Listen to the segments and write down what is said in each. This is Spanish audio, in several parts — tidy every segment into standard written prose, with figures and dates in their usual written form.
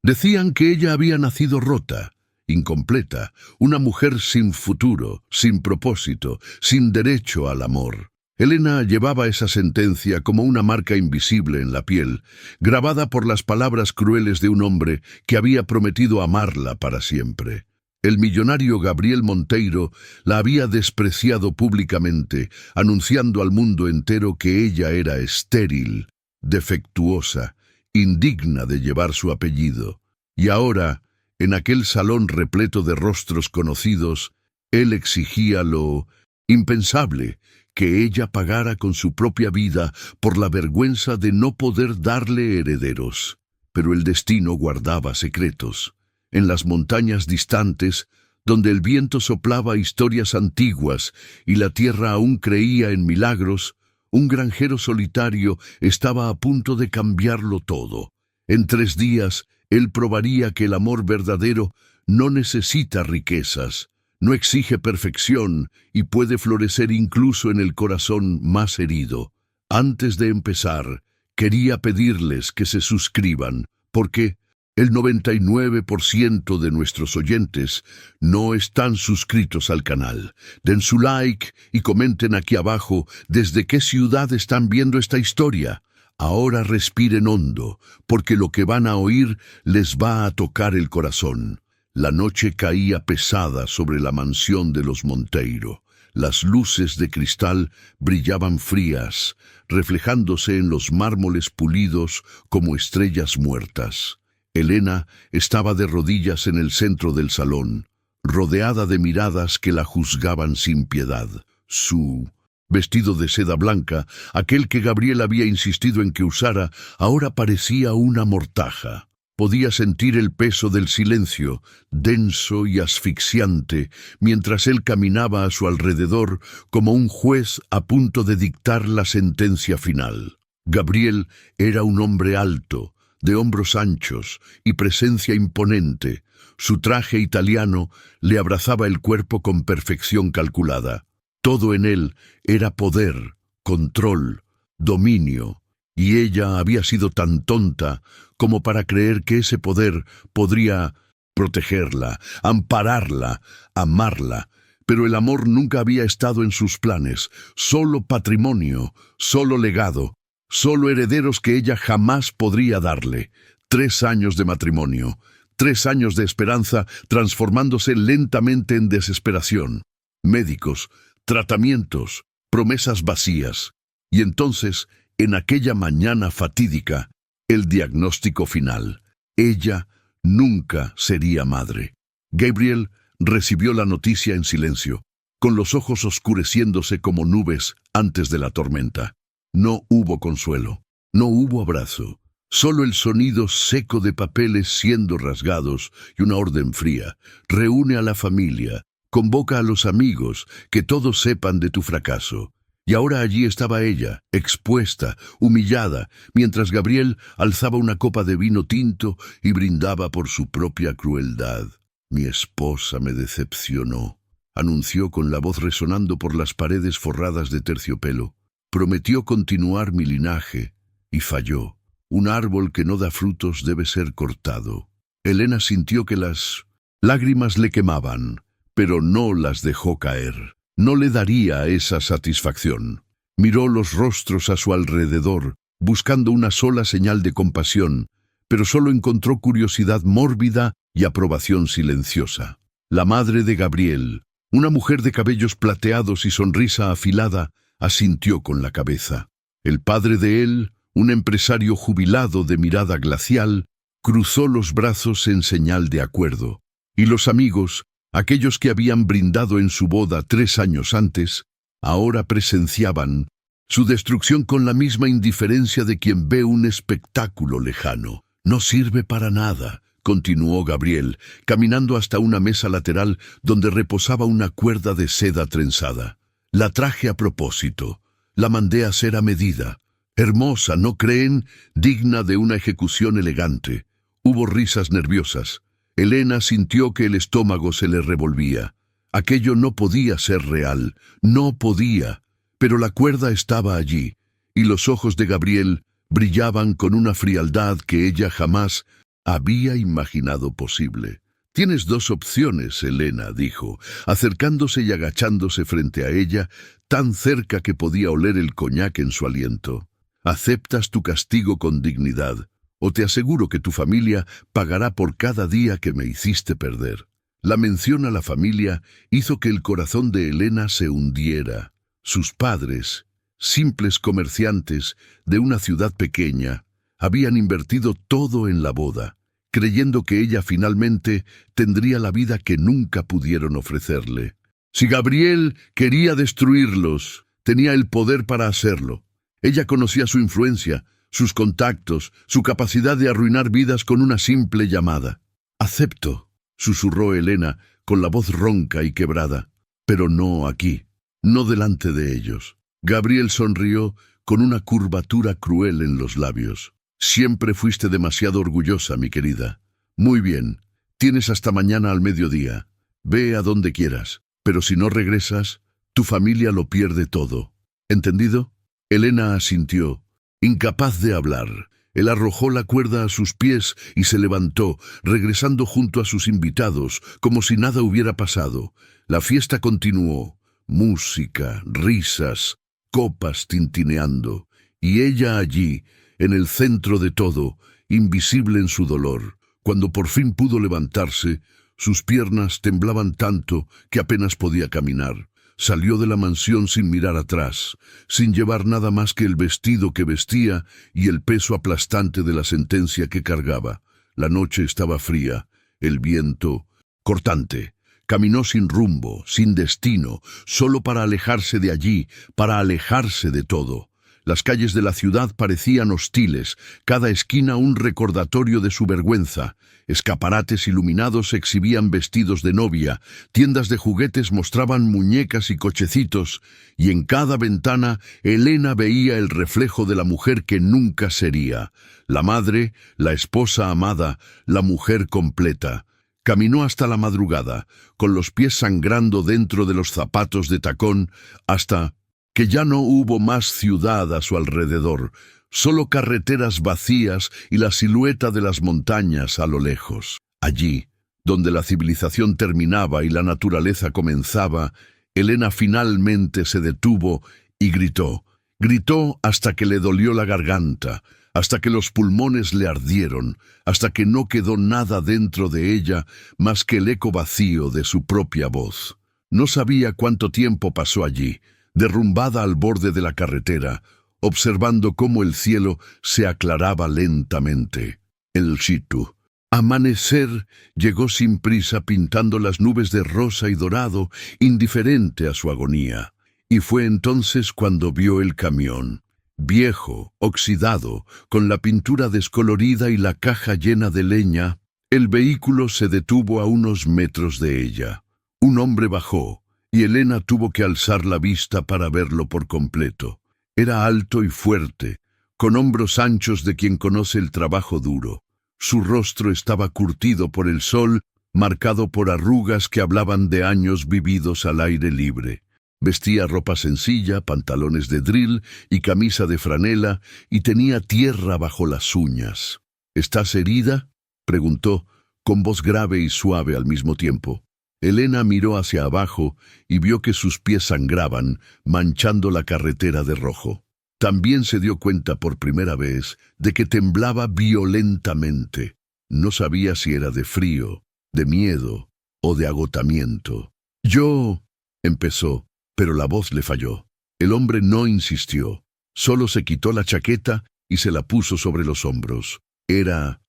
Decían que ella había nacido rota, incompleta, una mujer sin futuro, sin propósito, sin derecho al amor. Elena llevaba esa sentencia como una marca invisible en la piel, grabada por las palabras crueles de un hombre que había prometido amarla para siempre. El millonario Gabriel Monteiro la había despreciado públicamente, anunciando al mundo entero que ella era estéril, defectuosa, indigna de llevar su apellido. Y ahora, en aquel salón repleto de rostros conocidos, él exigía lo impensable, que ella pagara con su propia vida por la vergüenza de no poder darle herederos. Pero el destino guardaba secretos. En las montañas distantes, donde el viento soplaba historias antiguas y la tierra aún creía en milagros, un granjero solitario estaba a punto de cambiarlo todo. En 3 días, él probaría que el amor verdadero no necesita riquezas, no exige perfección y puede florecer incluso en el corazón más herido. Antes de empezar, quería pedirles que se suscriban, porque el 99% de nuestros oyentes no están suscritos al canal. Den su like y comenten aquí abajo desde qué ciudad están viendo esta historia. Ahora respiren hondo, porque lo que van a oír les va a tocar el corazón. La noche caía pesada sobre la mansión de los Monteiro. Las luces de cristal brillaban frías, reflejándose en los mármoles pulidos como estrellas muertas. Elena estaba de rodillas en el centro del salón, rodeada de miradas que la juzgaban sin piedad. Su vestido de seda blanca, aquel que Gabriel había insistido en que usara, ahora parecía una mortaja. Podía sentir el peso del silencio, denso y asfixiante, mientras él caminaba a su alrededor como un juez a punto de dictar la sentencia final. Gabriel era un hombre alto, de hombros anchos y presencia imponente. Su traje italiano le abrazaba el cuerpo con perfección calculada. Todo en él era poder, control, dominio, y ella había sido tan tonta como para creer que ese poder podría protegerla, ampararla, amarla. Pero el amor nunca había estado en sus planes, solo patrimonio, solo legado, solo herederos que ella jamás podría darle. 3 años de matrimonio, 3 años de esperanza transformándose lentamente en desesperación. Médicos, tratamientos, promesas vacías. Y entonces, en aquella mañana fatídica, el diagnóstico final. Ella nunca sería madre. Gabriel recibió la noticia en silencio, con los ojos oscureciéndose como nubes antes de la tormenta. No hubo consuelo, no hubo abrazo, solo el sonido seco de papeles siendo rasgados y una orden fría. Reúne a la familia, convoca a los amigos, que todos sepan de tu fracaso. Y ahora allí estaba ella, expuesta, humillada, mientras Gabriel alzaba una copa de vino tinto y brindaba por su propia crueldad. Mi esposa me decepcionó, anunció con la voz resonando por las paredes forradas de terciopelo. Prometió continuar mi linaje, y falló. Un árbol que no da frutos debe ser cortado. Elena sintió que las lágrimas le quemaban, pero no las dejó caer. No le daría esa satisfacción. Miró los rostros a su alrededor, buscando una sola señal de compasión, pero solo encontró curiosidad mórbida y aprobación silenciosa. La madre de Gabriel, una mujer de cabellos plateados y sonrisa afilada, asintió con la cabeza. El padre de él, un empresario jubilado de mirada glacial, cruzó los brazos en señal de acuerdo. Y los amigos, aquellos que habían brindado en su boda 3 años antes, ahora presenciaban su destrucción con la misma indiferencia de quien ve un espectáculo lejano. No sirve para nada, continuó Gabriel, caminando hasta una mesa lateral donde reposaba una cuerda de seda trenzada. La traje a propósito, la mandé a hacer a medida. Hermosa, ¿no creen? Digna de una ejecución elegante. Hubo risas nerviosas. Elena sintió que el estómago se le revolvía. Aquello no podía ser real, no podía, pero la cuerda estaba allí, y los ojos de Gabriel brillaban con una frialdad que ella jamás había imaginado posible. «Tienes dos opciones, Elena», dijo, acercándose y agachándose frente a ella, tan cerca que podía oler el coñac en su aliento. «Aceptas tu castigo con dignidad, o te aseguro que tu familia pagará por cada día que me hiciste perder». La mención a la familia hizo que el corazón de Elena se hundiera. Sus padres, simples comerciantes de una ciudad pequeña, habían invertido todo en la boda, creyendo que ella finalmente tendría la vida que nunca pudieron ofrecerle. Si Gabriel quería destruirlos, tenía el poder para hacerlo. Ella conocía su influencia, sus contactos, su capacidad de arruinar vidas con una simple llamada. «Acepto», susurró Elena con la voz ronca y quebrada, «pero no aquí, no delante de ellos». Gabriel sonrió con una curvatura cruel en los labios. «Siempre fuiste demasiado orgullosa, mi querida. Muy bien, tienes hasta mañana al mediodía. Ve a donde quieras, pero si no regresas, tu familia lo pierde todo. ¿Entendido?» Elena asintió, incapaz de hablar. Él arrojó la cuerda a sus pies y se levantó, regresando junto a sus invitados, como si nada hubiera pasado. La fiesta continuó. Música, risas, copas tintineando, y ella allí, en el centro de todo, invisible en su dolor. Cuando por fin pudo levantarse, sus piernas temblaban tanto que apenas podía caminar. Salió de la mansión sin mirar atrás, sin llevar nada más que el vestido que vestía y el peso aplastante de la sentencia que cargaba. La noche estaba fría, el viento cortante. Caminó sin rumbo, sin destino, solo para alejarse de allí, para alejarse de todo. Las calles de la ciudad parecían hostiles, cada esquina un recordatorio de su vergüenza. Escaparates iluminados exhibían vestidos de novia, tiendas de juguetes mostraban muñecas y cochecitos, y en cada ventana Elena veía el reflejo de la mujer que nunca sería, la madre, la esposa amada, la mujer completa. Caminó hasta la madrugada, con los pies sangrando dentro de los zapatos de tacón, hasta que ya no hubo más ciudad a su alrededor, solo carreteras vacías y la silueta de las montañas a lo lejos. Allí, donde la civilización terminaba y la naturaleza comenzaba, Elena finalmente se detuvo y gritó. Gritó hasta que le dolió la garganta, hasta que los pulmones le ardieron, hasta que no quedó nada dentro de ella más que el eco vacío de su propia voz. No sabía cuánto tiempo pasó allí, derrumbada al borde de la carretera, observando cómo el cielo se aclaraba lentamente. El Chitu. Amanecer llegó sin prisa pintando las nubes de rosa y dorado, indiferente a su agonía. Y fue entonces cuando vio el camión, viejo, oxidado, con la pintura descolorida y la caja llena de leña. El vehículo se detuvo a unos metros de ella. Un hombre bajó, y Elena tuvo que alzar la vista para verlo por completo. Era alto y fuerte, con hombros anchos de quien conoce el trabajo duro. Su rostro estaba curtido por el sol, marcado por arrugas que hablaban de años vividos al aire libre. Vestía ropa sencilla, pantalones de drill y camisa de franela, y tenía tierra bajo las uñas. «¿Estás herida?», preguntó, con voz grave y suave al mismo tiempo. Elena miró hacia abajo y vio que sus pies sangraban, manchando la carretera de rojo. También se dio cuenta por primera vez de que temblaba violentamente. No sabía si era de frío, de miedo o de agotamiento. «Yo», empezó, pero la voz le falló. El hombre no insistió, solo se quitó la chaqueta y se la puso sobre los hombros. Era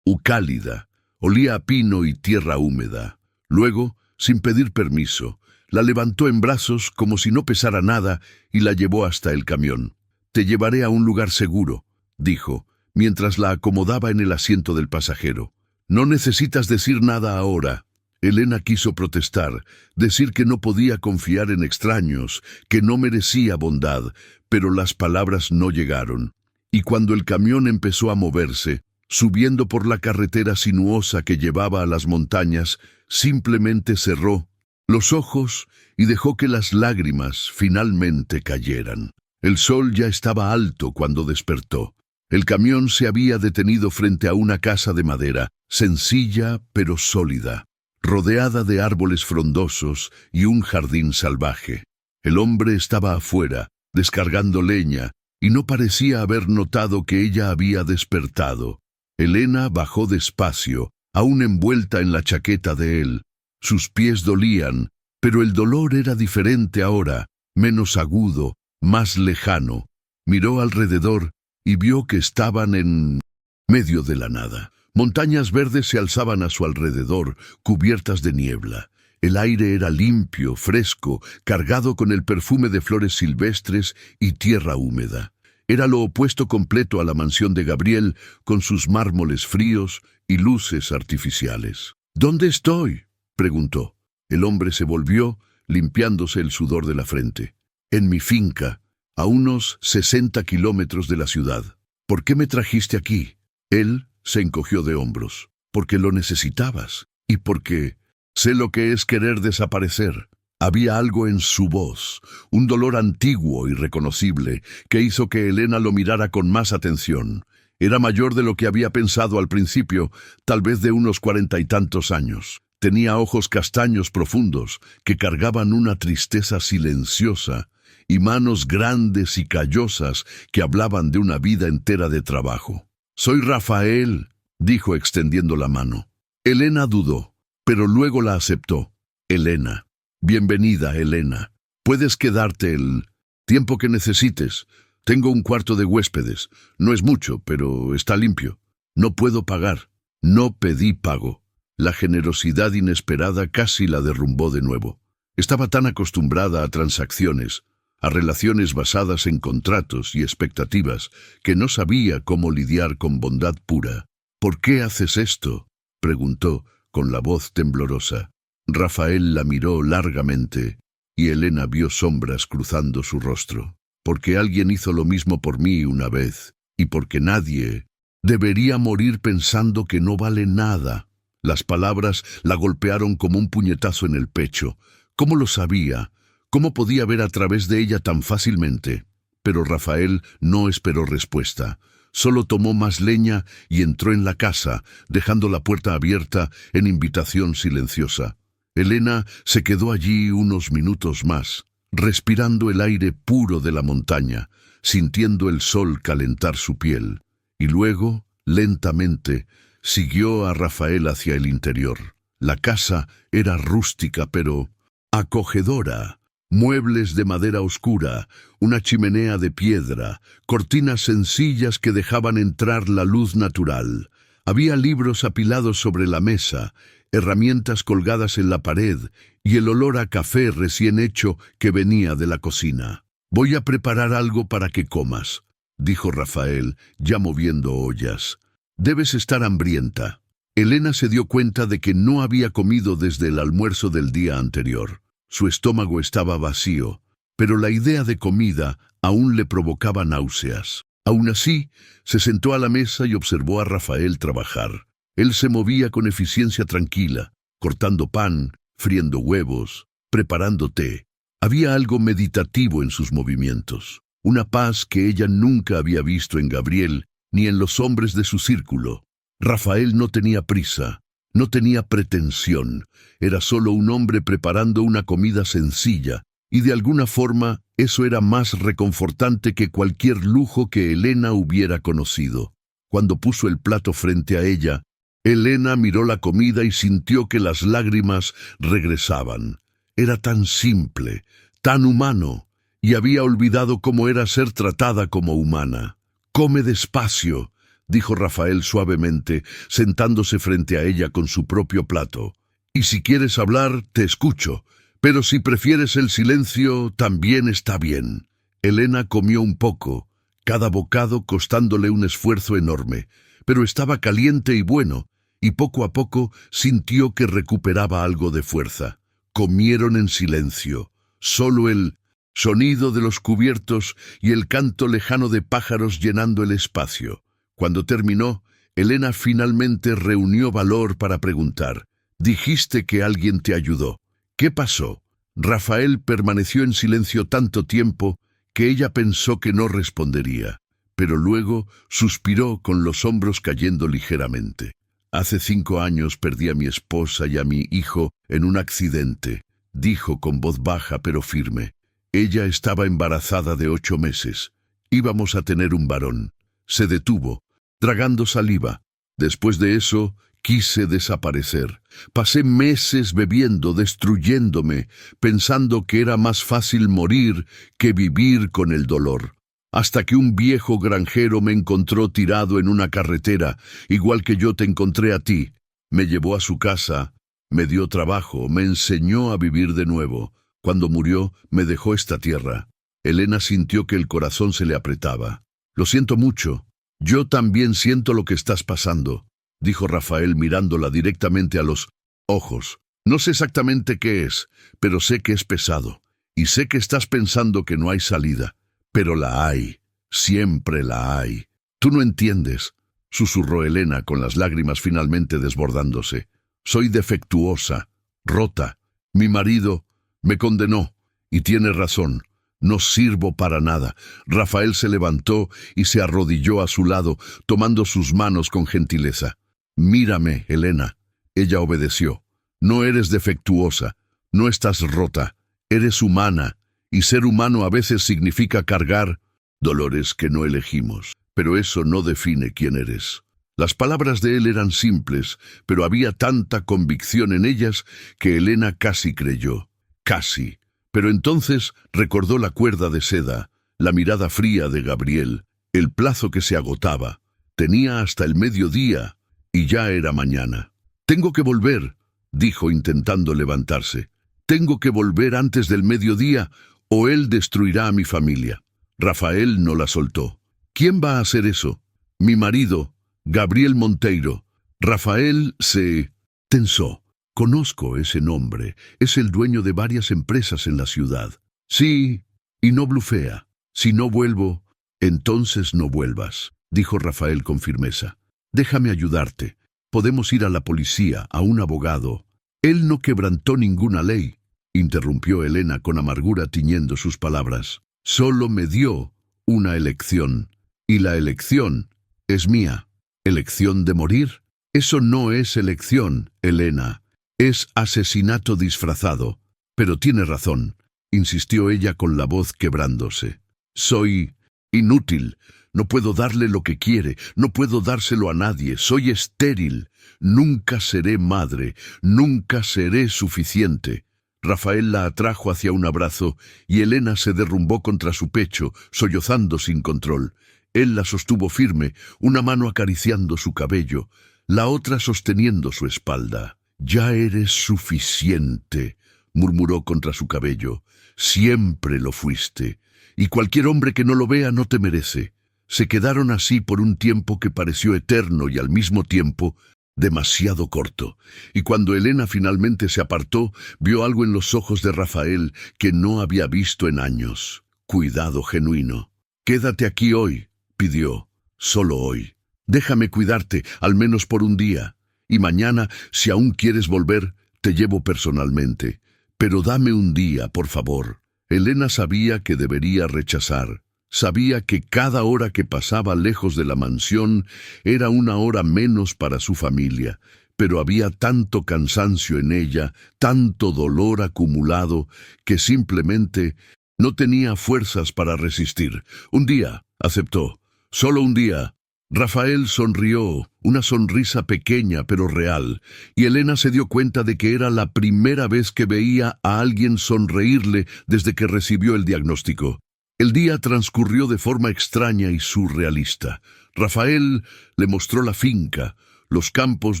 cálida, olía a pino y tierra húmeda. Luego, sin pedir permiso, la levantó en brazos como si no pesara nada y la llevó hasta el camión. «Te llevaré a un lugar seguro», dijo, mientras la acomodaba en el asiento del pasajero. «No necesitas decir nada ahora». Elena quiso protestar, decir que no podía confiar en extraños, que no merecía bondad, pero las palabras no llegaron. Y cuando el camión empezó a moverse, subiendo por la carretera sinuosa que llevaba a las montañas, simplemente cerró los ojos y dejó que las lágrimas finalmente cayeran. El sol ya estaba alto cuando despertó. El camión se había detenido frente a una casa de madera, sencilla pero sólida, rodeada de árboles frondosos y un jardín salvaje. El hombre estaba afuera, descargando leña, y no parecía haber notado que ella había despertado. Elena bajó despacio, aún envuelta en la chaqueta de él. Sus pies dolían, pero el dolor era diferente ahora, menos agudo, más lejano. Miró alrededor y vio que estaban en medio de la nada. Montañas verdes se alzaban a su alrededor, cubiertas de niebla. El aire era limpio, fresco, cargado con el perfume de flores silvestres y tierra húmeda. Era lo opuesto completo a la mansión de Gabriel, con sus mármoles fríos y luces artificiales. «¿Dónde estoy?», preguntó. El hombre se volvió, limpiándose el sudor de la frente. «En mi finca, a unos 60 kilómetros de la ciudad. ¿Por qué me trajiste aquí?». Él se encogió de hombros. «Porque lo necesitabas, y porque sé lo que es querer desaparecer». Había algo en su voz, un dolor antiguo y reconocible, que hizo que Elena lo mirara con más atención. Era mayor de lo que había pensado al principio, tal vez de unos 40 y tantos años. Tenía ojos castaños profundos, que cargaban una tristeza silenciosa, y manos grandes y callosas que hablaban de una vida entera de trabajo. «Soy Rafael», dijo extendiendo la mano. Elena dudó, pero luego la aceptó. «Elena». «Bienvenida, Elena. Puedes quedarte el tiempo que necesites. Tengo un cuarto de huéspedes. No es mucho, pero está limpio. No puedo pagar». No pedí pago. La generosidad inesperada casi la derrumbó de nuevo. Estaba tan acostumbrada a transacciones, a relaciones basadas en contratos y expectativas, que no sabía cómo lidiar con bondad pura. «¿Por qué haces esto?», preguntó, con la voz temblorosa. Rafael la miró largamente, y Elena vio sombras cruzando su rostro. «Porque alguien hizo lo mismo por mí una vez, y porque nadie debería morir pensando que no vale nada». Las palabras la golpearon como un puñetazo en el pecho. ¿Cómo lo sabía? ¿Cómo podía ver a través de ella tan fácilmente? Pero Rafael no esperó respuesta. Solo tomó más leña y entró en la casa, dejando la puerta abierta en invitación silenciosa. Elena se quedó allí unos minutos más, respirando el aire puro de la montaña, sintiendo el sol calentar su piel, y luego, lentamente, siguió a Rafael hacia el interior. La casa era rústica pero acogedora. Muebles de madera oscura, una chimenea de piedra, cortinas sencillas que dejaban entrar la luz natural. Había libros apilados sobre la mesa, herramientas colgadas en la pared y el olor a café recién hecho que venía de la cocina. «Voy a preparar algo para que comas», dijo Rafael, ya moviendo ollas. «Debes estar hambrienta». Elena se dio cuenta de que no había comido desde el almuerzo del día anterior. Su estómago estaba vacío, pero la idea de comida aún le provocaba náuseas. Aún así, se sentó a la mesa y observó a Rafael trabajar. Él se movía con eficiencia tranquila, cortando pan, friendo huevos, preparando té. Había algo meditativo en sus movimientos, una paz que ella nunca había visto en Gabriel ni en los hombres de su círculo. Rafael no tenía prisa, no tenía pretensión, era solo un hombre preparando una comida sencilla, y de alguna forma eso era más reconfortante que cualquier lujo que Elena hubiera conocido. Cuando puso el plato frente a ella, Elena miró la comida y sintió que las lágrimas regresaban. Era tan simple, tan humano, y había olvidado cómo era ser tratada como humana. «Come despacio», dijo Rafael suavemente, sentándose frente a ella con su propio plato. «Y si quieres hablar, te escucho, pero si prefieres el silencio, también está bien». Elena comió un poco, cada bocado costándole un esfuerzo enorme, pero estaba caliente y bueno, y poco a poco sintió que recuperaba algo de fuerza. Comieron en silencio, solo el sonido de los cubiertos y el canto lejano de pájaros llenando el espacio. Cuando terminó, Elena finalmente reunió valor para preguntar: «Dijiste que alguien te ayudó. ¿Qué pasó?». Rafael permaneció en silencio tanto tiempo que ella pensó que no respondería. pero luego suspiró con los hombros cayendo ligeramente. Hace 5 años perdí a mi esposa y a mi hijo en un accidente, dijo con voz baja pero firme. Ella estaba embarazada de 8 meses. Íbamos a tener un varón. Se detuvo, tragando saliva. Después de eso, quise desaparecer. Pasé meses bebiendo, destruyéndome, pensando que era más fácil morir que vivir con el dolor. Hasta que un viejo granjero me encontró tirado en una carretera, igual que yo te encontré a ti. Me llevó a su casa, me dio trabajo, me enseñó a vivir de nuevo. Cuando murió, me dejó esta tierra. Elena sintió que el corazón se le apretaba. Lo siento mucho. Yo también siento lo que estás pasando, dijo Rafael mirándola directamente a los ojos. No sé exactamente qué es, pero sé que es pesado. Y sé que estás pensando que no hay salida. Pero la hay. Siempre la hay. Tú no entiendes, susurró Elena con las lágrimas finalmente desbordándose. Soy defectuosa, rota. Mi marido me condenó. Y tiene razón. No sirvo para nada. Rafael se levantó y se arrodilló a su lado, tomando sus manos con gentileza. Mírame, Elena. Ella obedeció. No eres defectuosa. No estás rota. Eres humana. Y ser humano a veces significa cargar dolores que no elegimos. Pero eso no define quién eres. Las palabras de él eran simples, pero había tanta convicción en ellas que Elena casi creyó. Casi. Pero entonces recordó la cuerda de seda, la mirada fría de Gabriel, el plazo que se agotaba. Tenía hasta el mediodía y ya era mañana. Tengo que volver, dijo intentando levantarse. Tengo que volver antes del mediodía o él destruirá a mi familia. Rafael no la soltó. ¿Quién va a hacer eso? Mi marido, Gabriel Monteiro. Rafael se tensó. Conozco ese nombre. Es el dueño de varias empresas en la ciudad. Sí, y no blufea. Si no vuelvo, entonces no vuelvas, dijo Rafael con firmeza. Déjame ayudarte. Podemos ir a la policía, a un abogado. Él no quebrantó ninguna ley, interrumpió Elena con amargura tiñendo sus palabras. Solo me dio una elección, y la elección es mía. ¿Elección de morir? Eso no es elección, Elena. Es asesinato disfrazado. Pero tiene razón, insistió ella con la voz quebrándose. Soy inútil. No puedo darle lo que quiere. No puedo dárselo a nadie. Soy estéril. Nunca seré madre. Nunca seré suficiente. Rafael la atrajo hacia un abrazo y Elena se derrumbó contra su pecho, sollozando sin control. Él la sostuvo firme, una mano acariciando su cabello, la otra sosteniendo su espalda. «Ya eres suficiente», murmuró contra su cabello. «Siempre lo fuiste, y cualquier hombre que no lo vea no te merece». Se quedaron así por un tiempo que pareció eterno y al mismo tiempo demasiado corto. Y cuando Elena finalmente se apartó, vio algo en los ojos de Rafael que no había visto en años. Cuidado genuino. «Quédate aquí hoy», pidió. «Solo hoy. Déjame cuidarte, al menos por un día. Y mañana, si aún quieres volver, te llevo personalmente. Pero dame un día, por favor». Elena sabía que debería rechazar. Sabía que cada hora que pasaba lejos de la mansión era una hora menos para su familia, pero había tanto cansancio en ella, tanto dolor acumulado, que simplemente no tenía fuerzas para resistir. Un día, aceptó. Solo un día. Rafael sonrió, una sonrisa pequeña pero real, y Elena se dio cuenta de que era la primera vez que veía a alguien sonreírle desde que recibió el diagnóstico. El día transcurrió de forma extraña y surrealista. Rafael le mostró la finca, los campos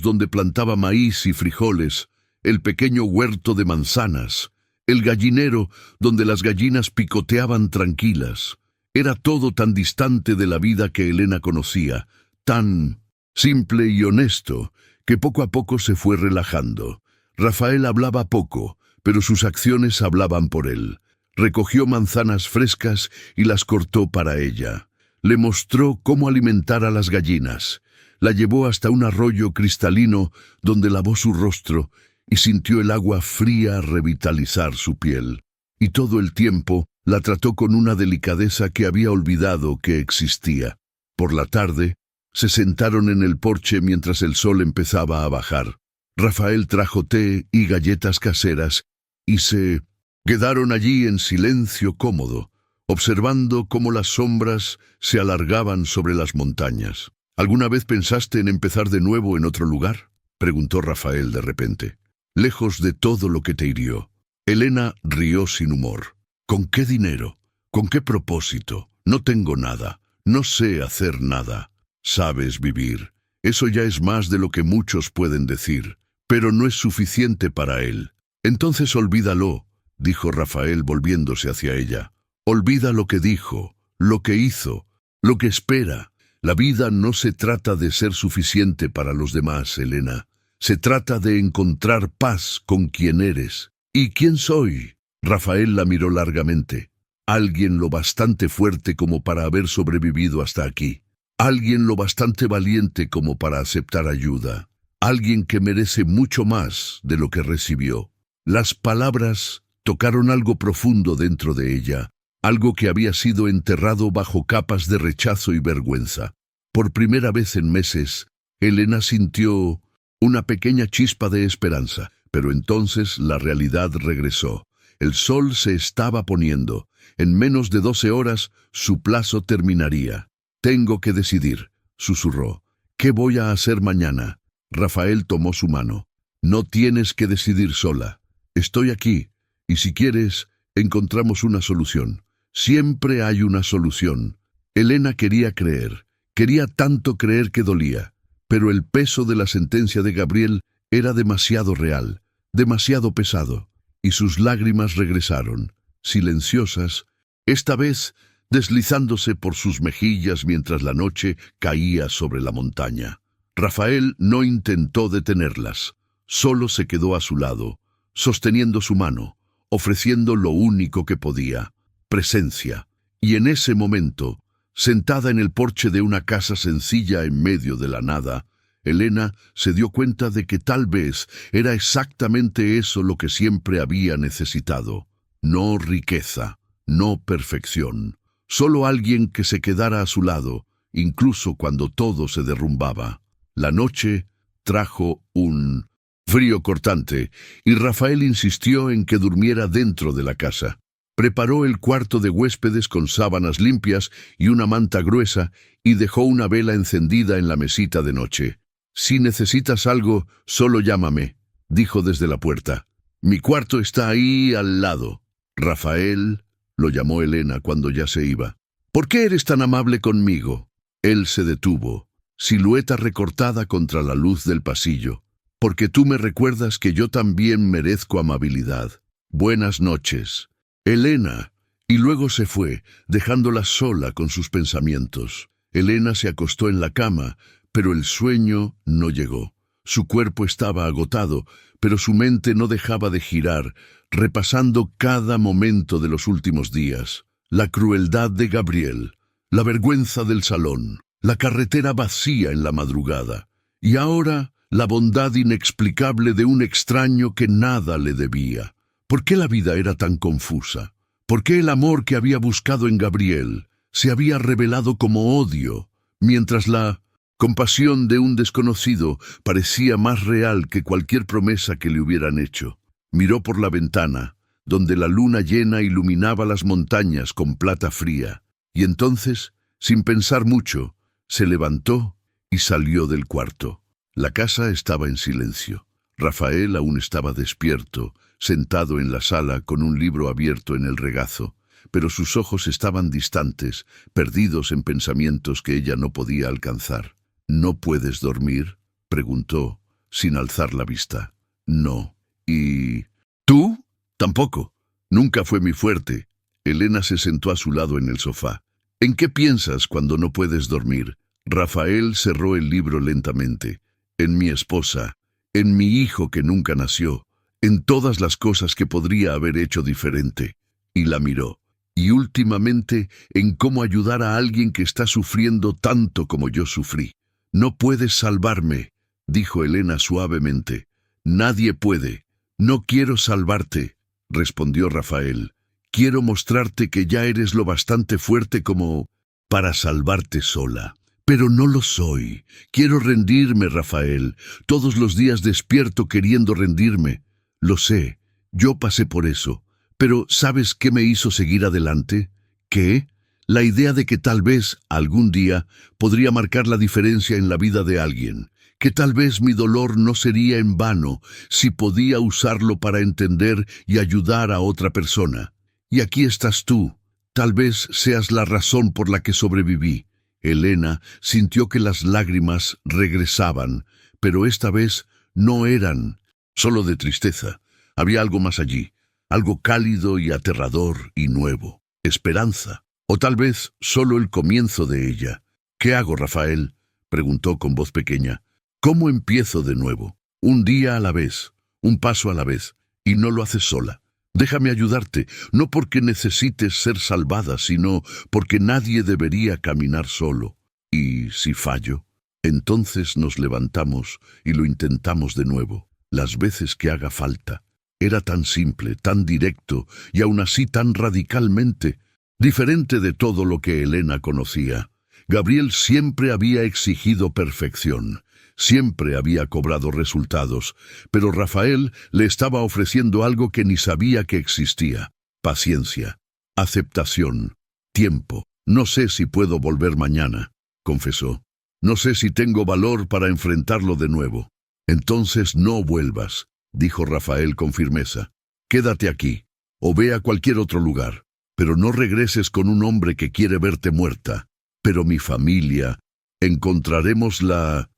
donde plantaba maíz y frijoles, el pequeño huerto de manzanas, el gallinero donde las gallinas picoteaban tranquilas. Era todo tan distante de la vida que Elena conocía, tan simple y honesto, que poco a poco se fue relajando. Rafael hablaba poco, pero sus acciones hablaban por él. Recogió manzanas frescas y las cortó para ella. Le mostró cómo alimentar a las gallinas. La llevó hasta un arroyo cristalino donde lavó su rostro y sintió el agua fría revitalizar su piel. Y todo el tiempo la trató con una delicadeza que había olvidado que existía. Por la tarde, se sentaron en el porche mientras el sol empezaba a bajar. Rafael trajo té y galletas caseras y se quedaron allí en silencio cómodo, observando cómo las sombras se alargaban sobre las montañas. ¿Alguna vez pensaste en empezar de nuevo en otro lugar?, preguntó Rafael de repente. Lejos de todo lo que te hirió. Elena rió sin humor. ¿Con qué dinero? ¿Con qué propósito? No tengo nada. No sé hacer nada. Sabes vivir. Eso ya es más de lo que muchos pueden decir, pero no es suficiente para él. Entonces olvídalo, dijo Rafael volviéndose hacia ella. Olvida lo que dijo, lo que hizo, lo que espera. La vida no se trata de ser suficiente para los demás, Elena. Se trata de encontrar paz con quien eres. ¿Y quién soy? Rafael la miró largamente. Alguien lo bastante fuerte como para haber sobrevivido hasta aquí. Alguien lo bastante valiente como para aceptar ayuda. Alguien que merece mucho más de lo que recibió. Las palabras tocaron algo profundo dentro de ella, algo que había sido enterrado bajo capas de rechazo y vergüenza. Por primera vez en meses, Elena sintió una pequeña chispa de esperanza, pero entonces la realidad regresó. El sol se estaba poniendo. En menos de 12 horas, su plazo terminaría. Tengo que decidir, susurró. ¿Qué voy a hacer mañana? Rafael tomó su mano. No tienes que decidir sola. Estoy aquí, y si quieres, encontramos una solución. Siempre hay una solución. Elena quería creer. Quería tanto creer que dolía. Pero el peso de la sentencia de Gabriel era demasiado real, demasiado pesado, y sus lágrimas regresaron, silenciosas, esta vez deslizándose por sus mejillas mientras la noche caía sobre la montaña. Rafael no intentó detenerlas, solo se quedó a su lado, sosteniendo su mano, ofreciendo lo único que podía, presencia. Y en ese momento, sentada en el porche de una casa sencilla en medio de la nada, Elena se dio cuenta de que tal vez era exactamente eso lo que siempre había necesitado. No riqueza, no perfección, solo alguien que se quedara a su lado, incluso cuando todo se derrumbaba. La noche trajo un frío cortante, y Rafael insistió en que durmiera dentro de la casa. Preparó el cuarto de huéspedes con sábanas limpias y una manta gruesa, y dejó una vela encendida en la mesita de noche. «Si necesitas algo, solo llámame», dijo desde la puerta. «Mi cuarto está ahí al lado». «Rafael», lo llamó Elena cuando ya se iba. «¿Por qué eres tan amable conmigo?» Él se detuvo, silueta recortada contra la luz del pasillo. «Porque tú me recuerdas que yo también merezco amabilidad. Buenas noches». «Elena», y luego se fue, dejándola sola con sus pensamientos. Elena se acostó en la cama, pero el sueño no llegó. Su cuerpo estaba agotado, pero su mente no dejaba de girar, repasando cada momento de los últimos días. La crueldad de Gabriel, la vergüenza del salón, la carretera vacía en la madrugada, y ahora la bondad inexplicable de un extraño que nada le debía. ¿Por qué la vida era tan confusa? ¿Por qué el amor que había buscado en Gabriel se había revelado como odio, mientras la compasión de un desconocido parecía más real que cualquier promesa que le hubieran hecho? Miró por la ventana, donde la luna llena iluminaba las montañas con plata fría, y entonces, sin pensar mucho, se levantó y salió del cuarto. La casa estaba en silencio. Rafael aún estaba despierto, sentado en la sala con un libro abierto en el regazo, pero sus ojos estaban distantes, perdidos en pensamientos que ella no podía alcanzar. «¿No puedes dormir?», preguntó, sin alzar la vista. «No». «¿Y tú?» «Tampoco. Nunca fue mi fuerte». Elena se sentó a su lado en el sofá. «¿En qué piensas cuando no puedes dormir?». Rafael cerró el libro lentamente. «En mi esposa, en mi hijo que nunca nació, en todas las cosas que podría haber hecho diferente». Y la miró. «Y últimamente en cómo ayudar a alguien que está sufriendo tanto como yo sufrí». «No puedes salvarme», dijo Elena suavemente. «Nadie puede. No quiero salvarte», respondió Rafael. «Quiero mostrarte que ya eres lo bastante fuerte como para salvarte sola». Pero no lo soy. Quiero rendirme, Rafael. Todos los días despierto queriendo rendirme. Lo sé, yo pasé por eso. Pero ¿sabes qué me hizo seguir adelante? ¿Qué? La idea de que tal vez, algún día, podría marcar la diferencia en la vida de alguien. Que tal vez mi dolor no sería en vano si podía usarlo para entender y ayudar a otra persona. Y aquí estás tú. Tal vez seas la razón por la que sobreviví. Elena sintió que las lágrimas regresaban, pero esta vez no eran solo de tristeza. Había algo más allí, algo cálido y aterrador y nuevo. Esperanza. O tal vez solo el comienzo de ella. ¿Qué hago, Rafael?, preguntó con voz pequeña. ¿Cómo empiezo de nuevo? Un día a la vez, un paso a la vez, y no lo haces sola. Déjame ayudarte, no porque necesites ser salvada, sino porque nadie debería caminar solo. Y si fallo, entonces nos levantamos y lo intentamos de nuevo, las veces que haga falta. Era tan simple, tan directo, y aún así tan radicalmente diferente de todo lo que Elena conocía. Gabriel siempre había exigido perfección. Siempre había cobrado resultados, pero Rafael le estaba ofreciendo algo que ni sabía que existía. Paciencia, aceptación, tiempo. No sé si puedo volver mañana, confesó. No sé si tengo valor para enfrentarlo de nuevo. Entonces no vuelvas, dijo Rafael con firmeza. Quédate aquí, o ve a cualquier otro lugar, pero no regreses con un hombre que quiere verte muerta. Pero mi familia, encontraremos la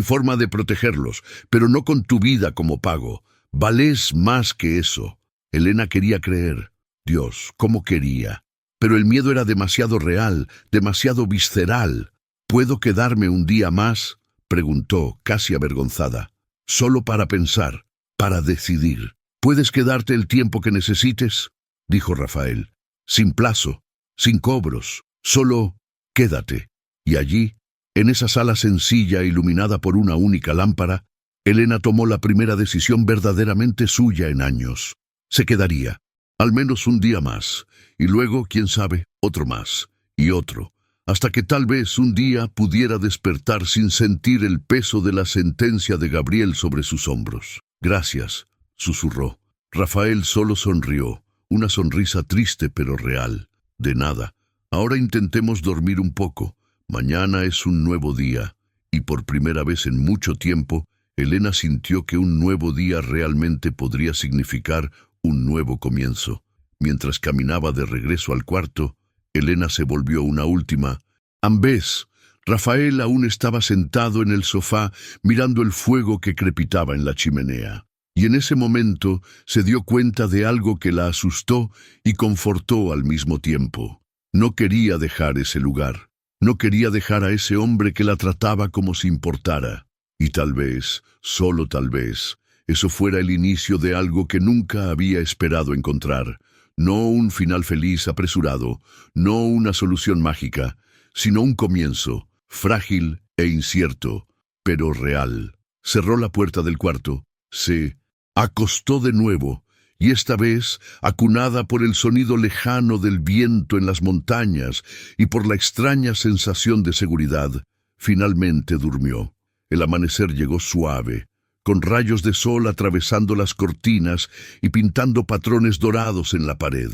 forma de protegerlos, pero no con tu vida como pago. Vales más que eso. Elena quería creer. Dios, cómo quería. Pero el miedo era demasiado real, demasiado visceral. ¿Puedo quedarme un día más?, preguntó, casi avergonzada. Solo para pensar, para decidir. ¿Puedes quedarte el tiempo que necesites?, dijo Rafael. Sin plazo, sin cobros, solo quédate. Y allí, en esa sala sencilla iluminada por una única lámpara, Elena tomó la primera decisión verdaderamente suya en años. Se quedaría, al menos un día más, y luego, quién sabe, otro más, y otro, hasta que tal vez un día pudiera despertar sin sentir el peso de la sentencia de Gabriel sobre sus hombros. Gracias, susurró. Rafael solo sonrió, una sonrisa triste pero real. De nada. Ahora intentemos dormir un poco. Mañana es un nuevo día, y por primera vez en mucho tiempo, Elena sintió que un nuevo día realmente podría significar un nuevo comienzo. Mientras caminaba de regreso al cuarto, Elena se volvió una última vez. Rafael aún estaba sentado en el sofá mirando el fuego que crepitaba en la chimenea. Y en ese momento se dio cuenta de algo que la asustó y confortó al mismo tiempo. No quería dejar ese lugar. No quería dejar a ese hombre que la trataba como si importara. Y tal vez, solo tal vez, eso fuera el inicio de algo que nunca había esperado encontrar. No un final feliz apresurado, no una solución mágica, sino un comienzo, frágil e incierto, pero real. Cerró la puerta del cuarto, se acostó de nuevo, y esta vez, acunada por el sonido lejano del viento en las montañas y por la extraña sensación de seguridad, finalmente durmió. El amanecer llegó suave, con rayos de sol atravesando las cortinas y pintando patrones dorados en la pared.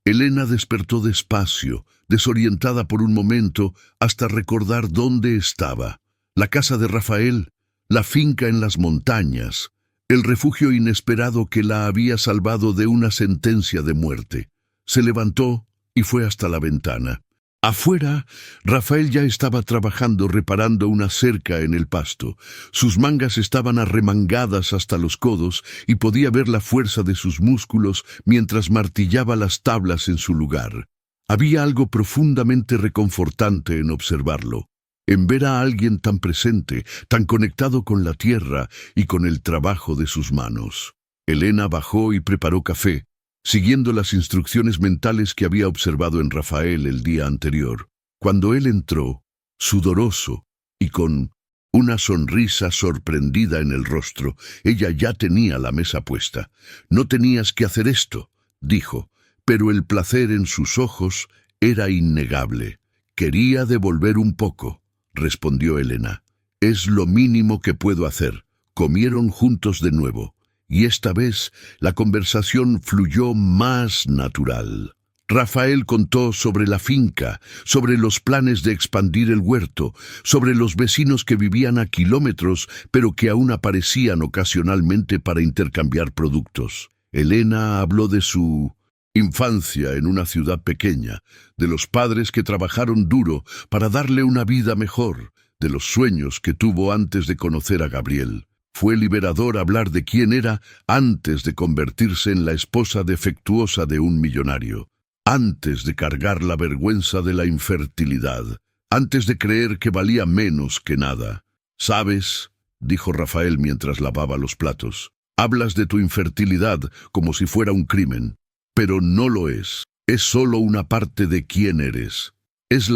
Elena despertó despacio, desorientada por un momento, hasta recordar dónde estaba. La casa de Rafael, la finca en las montañas, el refugio inesperado que la había salvado de una sentencia de muerte. Se levantó y fue hasta la ventana. Afuera, Rafael ya estaba trabajando reparando una cerca en el pasto. Sus mangas estaban arremangadas hasta los codos y podía ver la fuerza de sus músculos mientras martillaba las tablas en su lugar. Había algo profundamente reconfortante en observarlo, en ver a alguien tan presente, tan conectado con la tierra y con el trabajo de sus manos. Elena bajó y preparó café, siguiendo las instrucciones mentales que había observado en Rafael el día anterior. Cuando él entró, sudoroso y con una sonrisa sorprendida en el rostro, ella ya tenía la mesa puesta. «No tenías que hacer esto», dijo, pero el placer en sus ojos era innegable. Quería devolver un poco. respondió Elena. Es lo mínimo que puedo hacer. Comieron juntos de nuevo, y esta vez la conversación fluyó más natural. Rafael contó sobre la finca, sobre los planes de expandir el huerto, sobre los vecinos que vivían a kilómetros, pero que aún aparecían ocasionalmente para intercambiar productos. Elena habló de su infancia en una ciudad pequeña, de los padres que trabajaron duro para darle una vida mejor, de los sueños que tuvo antes de conocer a Gabriel. Fue liberador hablar de quién era antes de convertirse en la esposa defectuosa de un millonario, antes de cargar la vergüenza de la infertilidad, antes de creer que valía menos que nada. «¿Sabes?», dijo Rafael mientras lavaba los platos, «hablas de tu infertilidad como si fuera un crimen, pero no lo es. Es solo una parte de quién eres. Es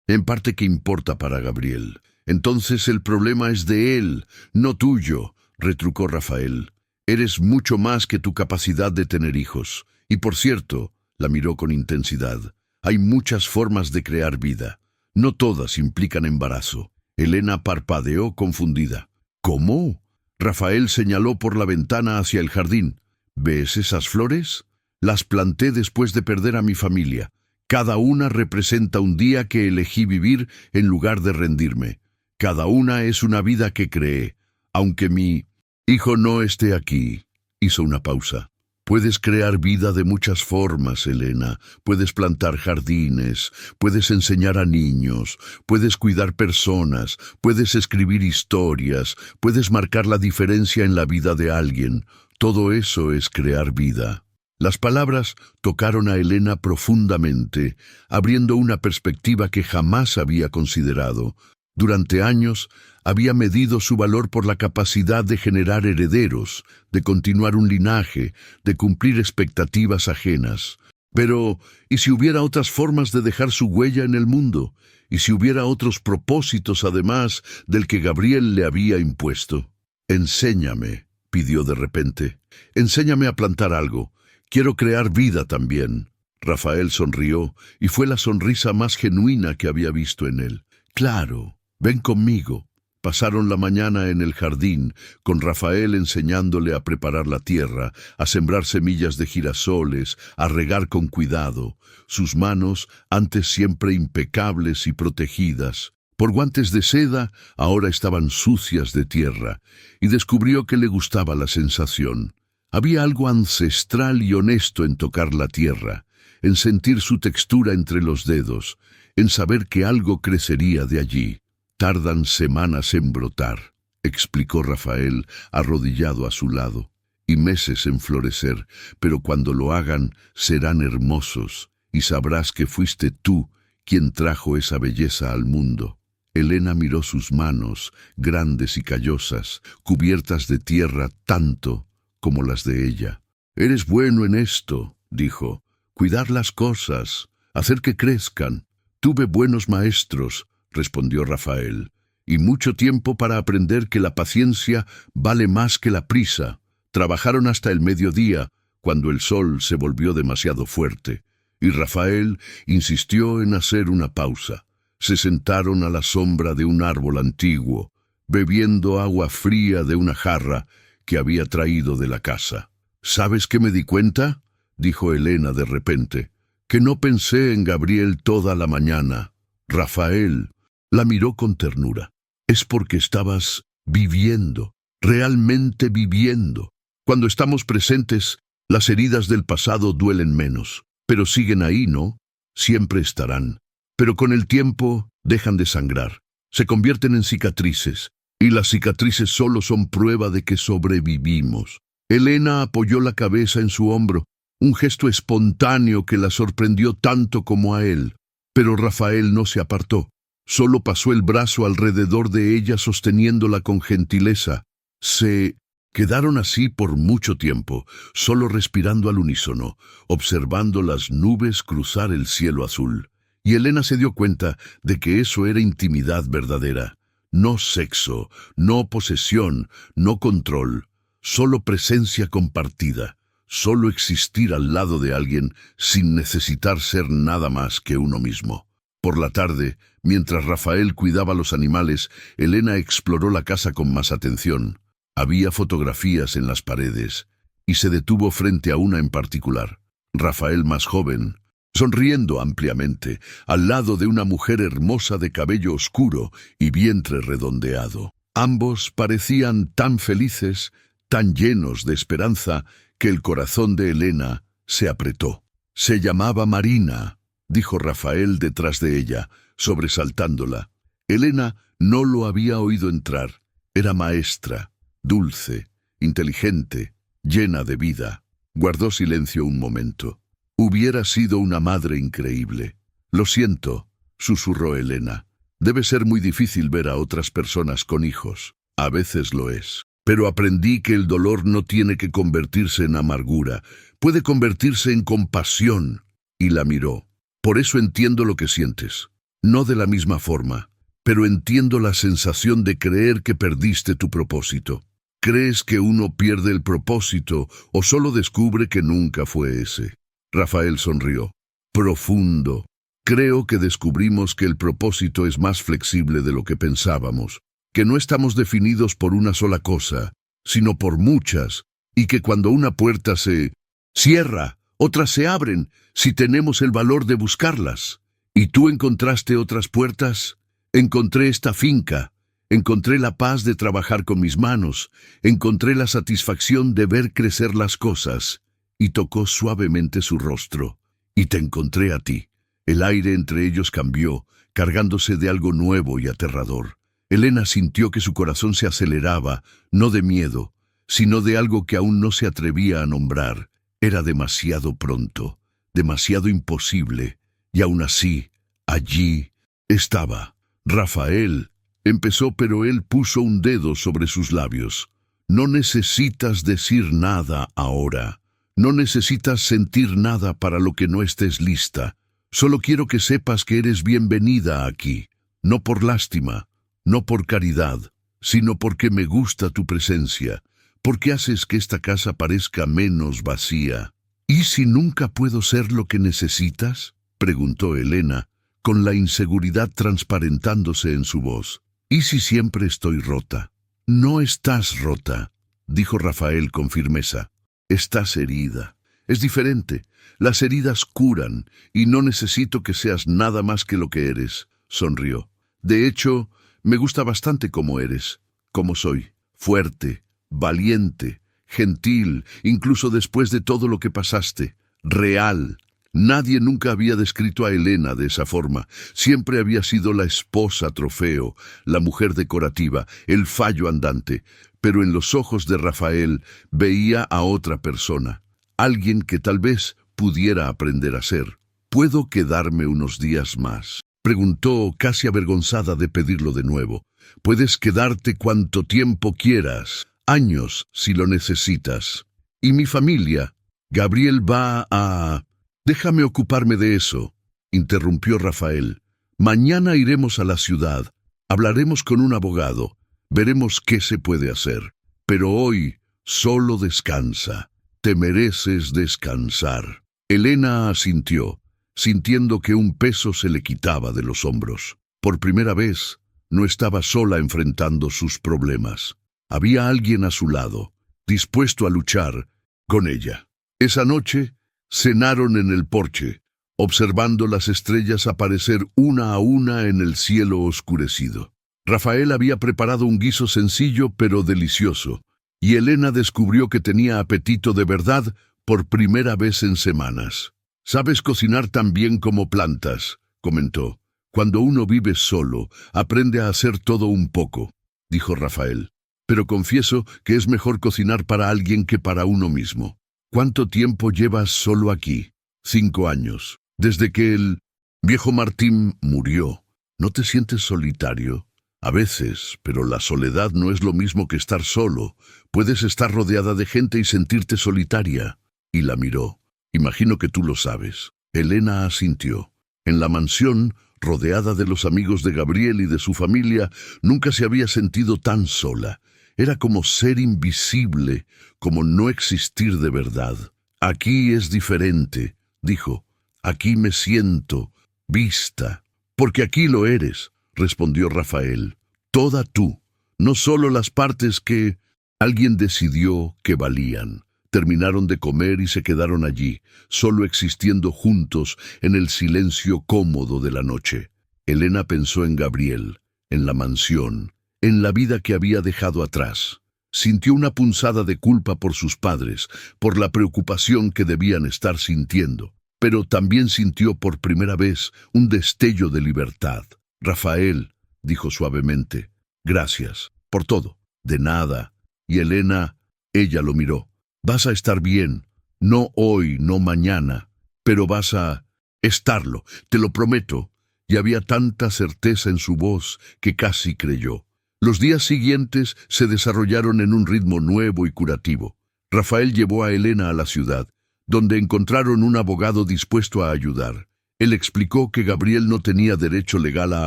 en parte que importa para Gabriel. Entonces el problema es de él, no tuyo», retrucó Rafael. «Eres mucho más que tu capacidad de tener hijos. Y por cierto», la miró con intensidad, «hay muchas formas de crear vida. No todas implican embarazo». Elena parpadeó confundida. «¿Cómo?». Rafael señaló por la ventana hacia el jardín. «¿Ves esas flores? Las planté después de perder a mi familia. Cada una representa un día que elegí vivir en lugar de rendirme. Cada una es una vida que creé. Aunque mi hijo no esté aquí». Hizo una pausa. «Puedes crear vida de muchas formas, Elena. Puedes plantar jardines, puedes enseñar a niños, puedes cuidar personas, puedes escribir historias, puedes marcar la diferencia en la vida de alguien. Todo eso es crear vida». Las palabras tocaron a Elena profundamente, abriendo una perspectiva que jamás había considerado. Durante años había medido su valor por la capacidad de generar herederos, de continuar un linaje, de cumplir expectativas ajenas. Pero, ¿y si hubiera otras formas de dejar su huella en el mundo? ¿Y si hubiera otros propósitos además del que Gabriel le había impuesto? «Enséñame», pidió de repente. «Enséñame a plantar algo. Quiero crear vida también». Rafael sonrió, y fue la sonrisa más genuina que había visto en él. «Claro, ven conmigo». Pasaron la mañana en el jardín, con Rafael enseñándole a preparar la tierra, a sembrar semillas de girasoles, a regar con cuidado. Sus manos, antes siempre impecables y protegidas, por guantes de seda, ahora estaban sucias de tierra, y descubrió que le gustaba la sensación. Había algo ancestral y honesto en tocar la tierra, en sentir su textura entre los dedos, en saber que algo crecería de allí. «Tardan semanas en brotar», explicó Rafael, arrodillado a su lado, «y meses en florecer, pero cuando lo hagan serán hermosos, y sabrás que fuiste tú quien trajo esa belleza al mundo». Elena miró sus manos, grandes y callosas, cubiertas de tierra tanto como las de ella. «Eres bueno en esto», dijo, «cuidar las cosas, hacer que crezcan. Tuve buenos maestros», respondió Rafael, «y mucho tiempo para aprender que la paciencia vale más que la prisa». Trabajaron hasta el mediodía, cuando el sol se volvió demasiado fuerte, y Rafael insistió en hacer una pausa. Se sentaron a la sombra de un árbol antiguo, bebiendo agua fría de una jarra que había traído de la casa. «¿Sabes qué me di cuenta?», dijo Elena de repente. «Que no pensé en Gabriel toda la mañana». Rafael la miró con ternura. «Es porque estabas viviendo, realmente viviendo. Cuando estamos presentes, las heridas del pasado duelen menos, pero siguen ahí, ¿no? Siempre estarán. Pero con el tiempo dejan de sangrar, se convierten en cicatrices, y las cicatrices solo son prueba de que sobrevivimos». Elena apoyó la cabeza en su hombro, un gesto espontáneo que la sorprendió tanto como a él. Pero Rafael no se apartó. Solo pasó el brazo alrededor de ella sosteniéndola con gentileza. Se quedaron así por mucho tiempo, solo respirando al unísono, observando las nubes cruzar el cielo azul. Y Elena se dio cuenta de que eso era intimidad verdadera. No sexo, no posesión, no control, solo presencia compartida, solo existir al lado de alguien sin necesitar ser nada más que uno mismo. Por la tarde, mientras Rafael cuidaba los animales, Elena exploró la casa con más atención. Había fotografías en las paredes, y se detuvo frente a una en particular. Rafael más joven, sonriendo ampliamente, al lado de una mujer hermosa de cabello oscuro y vientre redondeado. Ambos parecían tan felices, tan llenos de esperanza, que el corazón de Elena se apretó. «Se llamaba Marina», dijo Rafael detrás de ella, sobresaltándola. Elena no lo había oído entrar. Era maestra, dulce, inteligente, llena de vida. Guardó silencio un momento. «Hubiera sido una madre increíble». «Lo siento», susurró Elena. «Debe ser muy difícil ver a otras personas con hijos. A veces lo es. Pero aprendí que el dolor no tiene que convertirse en amargura. Puede convertirse en compasión». Y la miró. «Por eso entiendo lo que sientes. No de la misma forma, pero entiendo la sensación de creer que perdiste tu propósito. ¿Crees que uno pierde el propósito o solo descubre que nunca fue ese?» Rafael sonrió. «Profundo. Creo que descubrimos que el propósito es más flexible de lo que pensábamos, que no estamos definidos por una sola cosa, sino por muchas, y que cuando una puerta se cierra, otras se abren si tenemos el valor de buscarlas. ¿Y tú encontraste otras puertas? Encontré esta finca, encontré la paz de trabajar con mis manos, encontré la satisfacción de ver crecer las cosas». Y tocó suavemente su rostro. «Y te encontré a ti». El aire entre ellos cambió, cargándose de algo nuevo y aterrador. Elena sintió que su corazón se aceleraba, no de miedo, sino de algo que aún no se atrevía a nombrar. Era demasiado pronto, demasiado imposible, y aún así, allí estaba. «Rafael», empezó, pero él puso un dedo sobre sus labios. «No necesitas decir nada ahora. No necesitas sentir nada para lo que no estés lista. Solo quiero que sepas que eres bienvenida aquí, no por lástima, no por caridad, sino porque me gusta tu presencia, porque haces que esta casa parezca menos vacía». «¿Y si nunca puedo ser lo que necesitas?», preguntó Elena, con la inseguridad transparentándose en su voz. «¿Y si siempre estoy rota?». «No estás rota», dijo Rafael con firmeza. «Estás herida. Es diferente. Las heridas curan, y no necesito que seas nada más que lo que eres», sonrió. «De hecho, me gusta bastante como eres, como soy. Fuerte, valiente, gentil, incluso después de todo lo que pasaste. Real». Nadie nunca había descrito a Elena de esa forma. Siempre había sido la esposa trofeo, la mujer decorativa, el fallo andante. Pero en los ojos de Rafael veía a otra persona, alguien que tal vez pudiera aprender a ser. «¿Puedo quedarme unos días más?», preguntó, casi avergonzada de pedirlo de nuevo. «Puedes quedarte cuanto tiempo quieras, años si lo necesitas. ¿Y mi familia? Gabriel va a...». «Déjame ocuparme de eso», interrumpió Rafael. «Mañana iremos a la ciudad, hablaremos con un abogado, veremos qué se puede hacer. Pero hoy solo descansa. Te mereces descansar». Elena asintió, sintiendo que un peso se le quitaba de los hombros. Por primera vez, no estaba sola enfrentando sus problemas. Había alguien a su lado, dispuesto a luchar con ella. Esa noche, cenaron en el porche, observando las estrellas aparecer una a una en el cielo oscurecido. Rafael había preparado un guiso sencillo pero delicioso, y Elena descubrió que tenía apetito de verdad por primera vez en semanas. «Sabes cocinar tan bien como plantas», comentó. «Cuando uno vive solo, aprende a hacer todo un poco», dijo Rafael. «Pero confieso que es mejor cocinar para alguien que para uno mismo». «¿Cuánto tiempo llevas solo aquí?». «5 años. Desde que el viejo Martín murió». «¿No te sientes solitario?». «A veces, pero la soledad no es lo mismo que estar solo. Puedes estar rodeada de gente y sentirte solitaria». Y la miró. «Imagino que tú lo sabes». Elena asintió. En la mansión, rodeada de los amigos de Gabriel y de su familia, nunca se había sentido tan sola. Era como ser invisible, como no existir de verdad. «Aquí es diferente», dijo. «Aquí me siento vista, Porque aquí lo eres, respondió Rafael. Toda tú, no solo las partes que alguien decidió que valían. Terminaron de comer y se quedaron allí, solo existiendo juntos en el silencio cómodo de la noche. Elena pensó en Gabriel, en la mansión, en la vida que había dejado atrás. Sintió una punzada de culpa por sus padres, por la preocupación que debían estar sintiendo, pero también sintió por primera vez un destello de libertad. Rafael, dijo suavemente, gracias, por todo. De nada. Y Elena, ella lo miró. Vas a estar bien, no hoy, no mañana, pero vas a estarlo, te lo prometo. Y había tanta certeza en su voz que casi creyó. Los días siguientes se desarrollaron en un ritmo nuevo y curativo. Rafael llevó a Elena a la ciudad, donde encontraron un abogado dispuesto a ayudar. Él explicó que Gabriel no tenía derecho legal a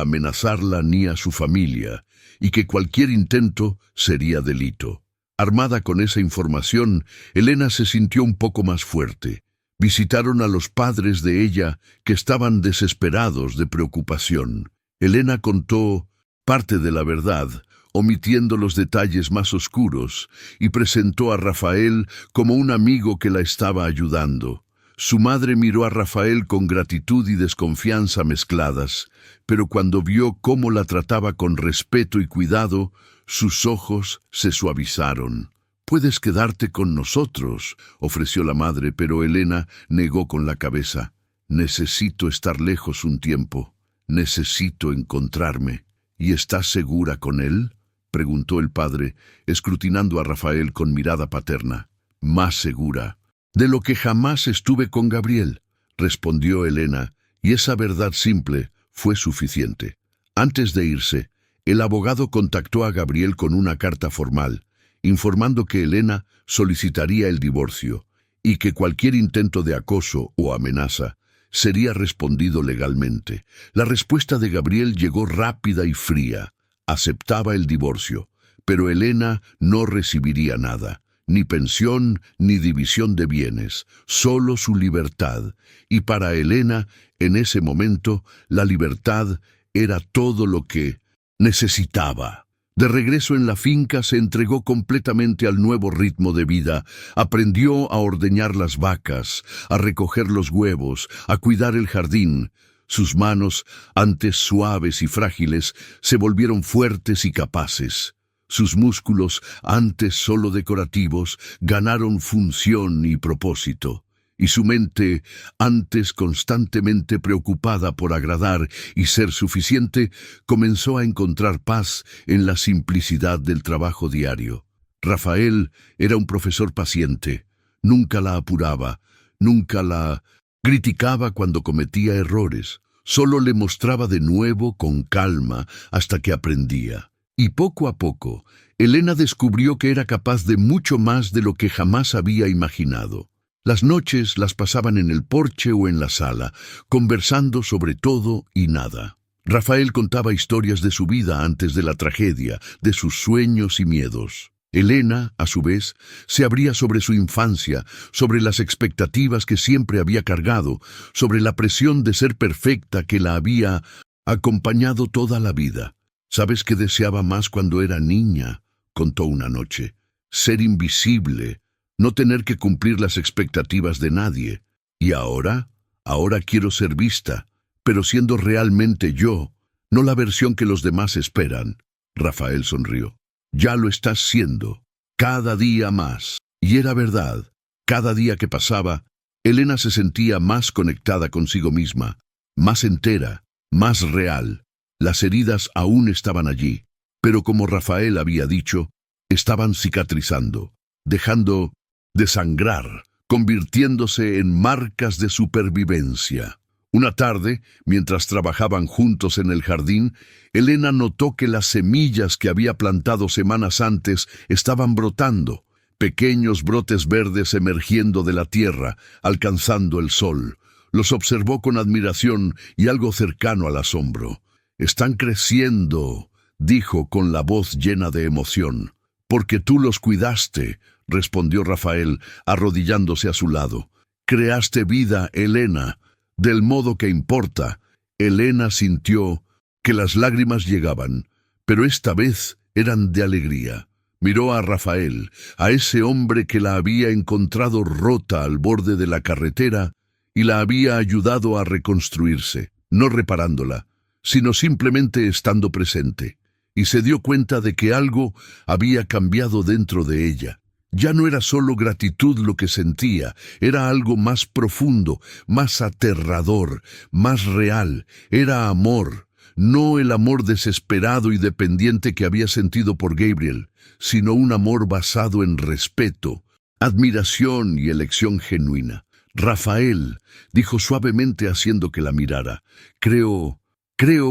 amenazarla ni a su familia, y que cualquier intento sería delito. Armada con esa información, Elena se sintió un poco más fuerte. Visitaron a los padres de ella, que estaban desesperados de preocupación. Elena contó parte de la verdad, omitiendo los detalles más oscuros, y presentó a Rafael como un amigo que la estaba ayudando. Su madre miró a Rafael con gratitud y desconfianza mezcladas, pero cuando vio cómo la trataba con respeto y cuidado, sus ojos se suavizaron. «Puedes quedarte con nosotros», ofreció la madre, pero Elena negó con la cabeza. «Necesito estar lejos un tiempo. Necesito encontrarme». «¿Y estás segura con él?», preguntó el padre, escrutinando a Rafael con mirada paterna. «Más segura de lo que jamás estuve con Gabriel», respondió Elena, y esa verdad simple fue suficiente. Antes de irse, el abogado contactó a Gabriel con una carta formal, informando que Elena solicitaría el divorcio y que cualquier intento de acoso o amenaza sería respondido legalmente. La respuesta de Gabriel llegó rápida y fría. Aceptaba el divorcio, pero Elena no recibiría nada. Ni pensión, ni división de bienes, solo su libertad. Y para Elena, en ese momento, la libertad era todo lo que necesitaba. De regreso en la finca, se entregó completamente al nuevo ritmo de vida. Aprendió a ordeñar las vacas, a recoger los huevos, a cuidar el jardín. Sus manos, antes suaves y frágiles, se volvieron fuertes y capaces. Sus músculos, antes solo decorativos, ganaron función y propósito. Y su mente, antes constantemente preocupada por agradar y ser suficiente, comenzó a encontrar paz en la simplicidad del trabajo diario. Rafael era un profesor paciente. Nunca la apuraba, nunca la criticaba cuando cometía errores. Solo le mostraba de nuevo con calma hasta que aprendía. Y poco a poco, Elena descubrió que era capaz de mucho más de lo que jamás había imaginado. Las noches las pasaban en el porche o en la sala, conversando sobre todo y nada. Rafael contaba historias de su vida antes de la tragedia, de sus sueños y miedos. Elena, a su vez, se abría sobre su infancia, sobre las expectativas que siempre había cargado, sobre la presión de ser perfecta que la había acompañado toda la vida. «¿Sabes qué deseaba más cuando era niña?», contó una noche. «Ser invisible, no tener que cumplir las expectativas de nadie. ¿Y ahora? Ahora quiero ser vista, pero siendo realmente yo, no la versión que los demás esperan». Rafael sonrió. «Ya lo estás siendo, cada día más». Y era verdad. Cada día que pasaba, Elena se sentía más conectada consigo misma, más entera, más real. Las heridas aún estaban allí, pero como Rafael había dicho, estaban cicatrizando, dejando de sangrar, convirtiéndose en marcas de supervivencia. Una tarde, mientras trabajaban juntos en el jardín, Elena notó que las semillas que había plantado semanas antes estaban brotando, pequeños brotes verdes emergiendo de la tierra, alcanzando el sol. Los observó con admiración y algo cercano al asombro. «Están creciendo», dijo con la voz llena de emoción. «Porque tú los cuidaste», respondió Rafael, arrodillándose a su lado. «Creaste vida, Elena, del modo que importa, Elena sintió que las lágrimas llegaban, pero esta vez eran de alegría. Miró a Rafael, a ese hombre que la había encontrado rota al borde de la carretera y la había ayudado a reconstruirse, no reparándola, sino simplemente estando presente, y se dio cuenta de que algo había cambiado dentro de ella. Ya no era solo gratitud lo que sentía, era algo más profundo, más aterrador, más real. Era amor, no el amor desesperado y dependiente que había sentido por Gabriel, sino un amor basado en respeto, admiración y elección genuina. Rafael, dijo suavemente haciendo que la mirara, creo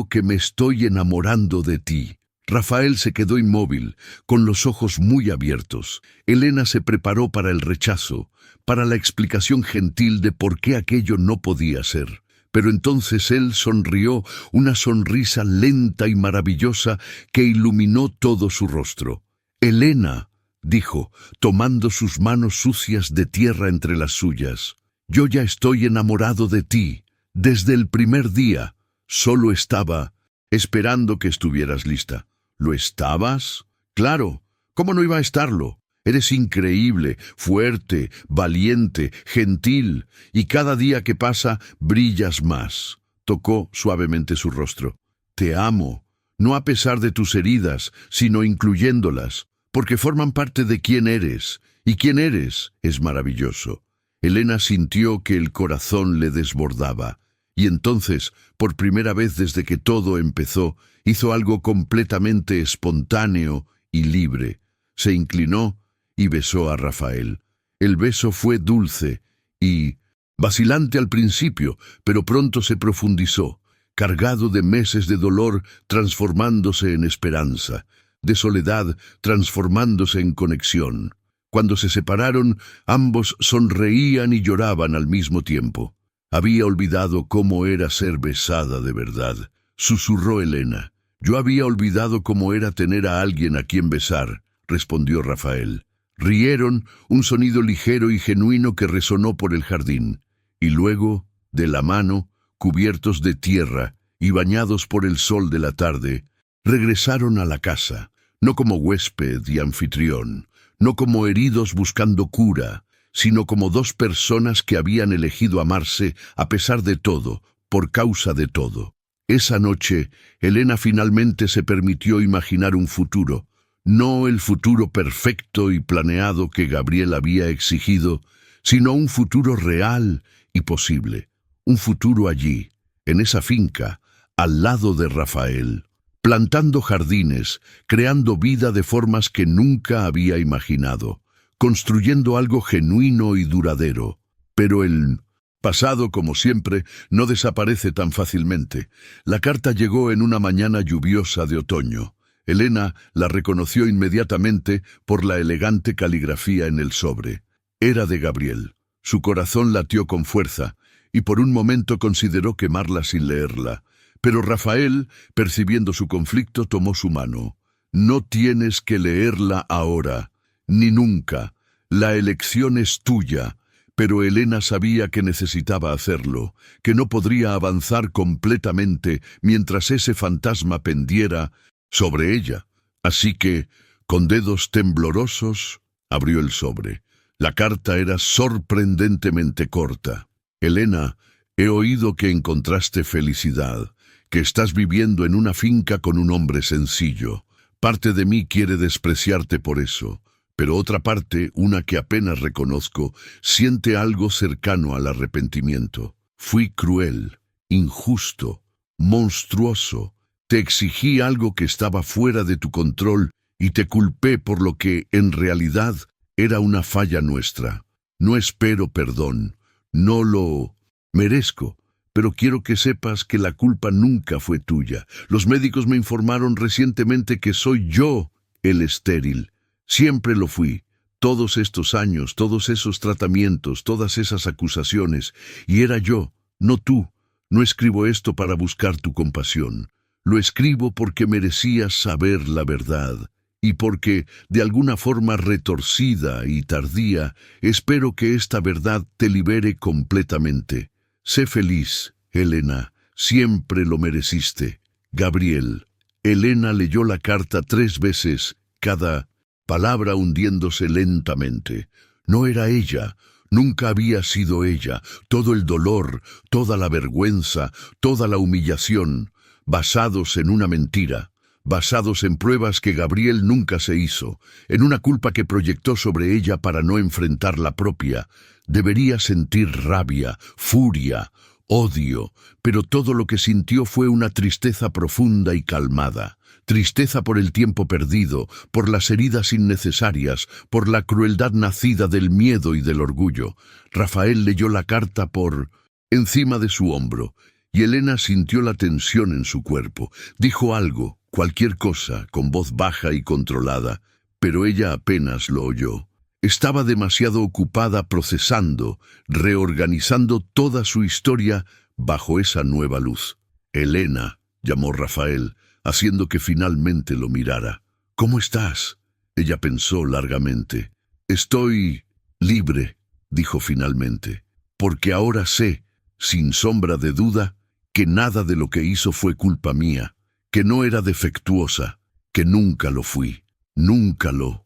que me estoy enamorando de ti. Rafael se quedó inmóvil, con los ojos muy abiertos. Elena se preparó para el rechazo, para la explicación gentil de por qué aquello no podía ser. Pero entonces él sonrió, una sonrisa lenta y maravillosa que iluminó todo su rostro. «Elena», dijo, tomando sus manos sucias de tierra entre las suyas, «yo ya estoy enamorado de ti. Desde el primer día, solo estaba esperando que estuvieras lista». ¿Lo estabas? Claro, ¿cómo no iba a estarlo? Eres increíble, fuerte, valiente, gentil, y cada día que pasa brillas más. Tocó suavemente su rostro. Te amo, no a pesar de tus heridas, sino incluyéndolas, porque forman parte de quién eres, y quién eres es maravilloso. Elena sintió que el corazón le desbordaba. Y entonces, por primera vez desde que todo empezó, hizo algo completamente espontáneo y libre. Se inclinó y besó a Rafael. El beso fue dulce y vacilante al principio, pero pronto se profundizó, cargado de meses de dolor transformándose en esperanza, de soledad transformándose en conexión. Cuando se separaron, ambos sonreían y lloraban al mismo tiempo. Había olvidado cómo era ser besada de verdad, susurró Elena. Yo había olvidado cómo era tener a alguien a quien besar, respondió Rafael. Rieron, un sonido ligero y genuino que resonó por el jardín, y luego, de la mano, cubiertos de tierra y bañados por el sol de la tarde, regresaron a la casa, no como huésped y anfitrión, no como heridos buscando cura, sino como dos personas que habían elegido amarse a pesar de todo, por causa de todo. Esa noche, Elena finalmente se permitió imaginar un futuro, no el futuro perfecto y planeado que Gabriel había exigido, sino un futuro real y posible, un futuro allí, en esa finca, al lado de Rafael, plantando jardines, creando vida de formas que nunca había imaginado, construyendo algo genuino y duradero. Pero el pasado, como siempre, no desaparece tan fácilmente. La carta llegó en una mañana lluviosa de otoño. Elena la reconoció inmediatamente por la elegante caligrafía en el sobre. Era de Gabriel. Su corazón latió con fuerza, y por un momento consideró quemarla sin leerla. Pero Rafael, percibiendo su conflicto, tomó su mano. «No tienes que leerla ahora, ni nunca. La elección es tuya». Pero Elena sabía que necesitaba hacerlo, que no podría avanzar completamente mientras ese fantasma pendiera sobre ella. Así que, con dedos temblorosos, abrió el sobre. La carta era sorprendentemente corta. «Elena, he oído que encontraste felicidad, que estás viviendo en una finca con un hombre sencillo. Parte de mí quiere despreciarte por eso. Pero otra parte, una que apenas reconozco, siente algo cercano al arrepentimiento. Fui cruel, injusto, monstruoso. Te exigí algo que estaba fuera de tu control y te culpé por lo que, en realidad, era una falla nuestra. No espero perdón, no lo merezco, pero quiero que sepas que la culpa nunca fue tuya. Los médicos me informaron recientemente que soy yo el estéril. Siempre lo fui, todos estos años, todos esos tratamientos, todas esas acusaciones, y era yo, no tú. No escribo esto para buscar tu compasión. Lo escribo porque merecías saber la verdad, y porque, de alguna forma retorcida y tardía, espero que esta verdad te libere completamente. Sé feliz, Elena, siempre lo mereciste. Gabriel. Elena leyó la carta 3 veces, cada palabra hundiéndose lentamente. No era ella, nunca había sido ella. Todo el dolor, toda la vergüenza, toda la humillación, basados en una mentira, basados en pruebas que Gabriel nunca se hizo, en una culpa que proyectó sobre ella para no enfrentar la propia. Debería sentir rabia, furia, odio, pero todo lo que sintió fue una tristeza profunda y calmada. Tristeza por el tiempo perdido, por las heridas innecesarias, por la crueldad nacida del miedo y del orgullo. Rafael leyó la carta por encima de su hombro, y Elena sintió la tensión en su cuerpo. Dijo algo, cualquier cosa, con voz baja y controlada, pero ella apenas lo oyó. Estaba demasiado ocupada procesando, reorganizando toda su historia bajo esa nueva luz. Elena, llamó Rafael, haciendo que finalmente lo mirara. ¿Cómo estás? Ella pensó largamente. Estoy libre, dijo finalmente, porque ahora sé, sin sombra de duda, que nada de lo que hizo fue culpa mía, que no era defectuosa, que nunca lo fui, nunca lo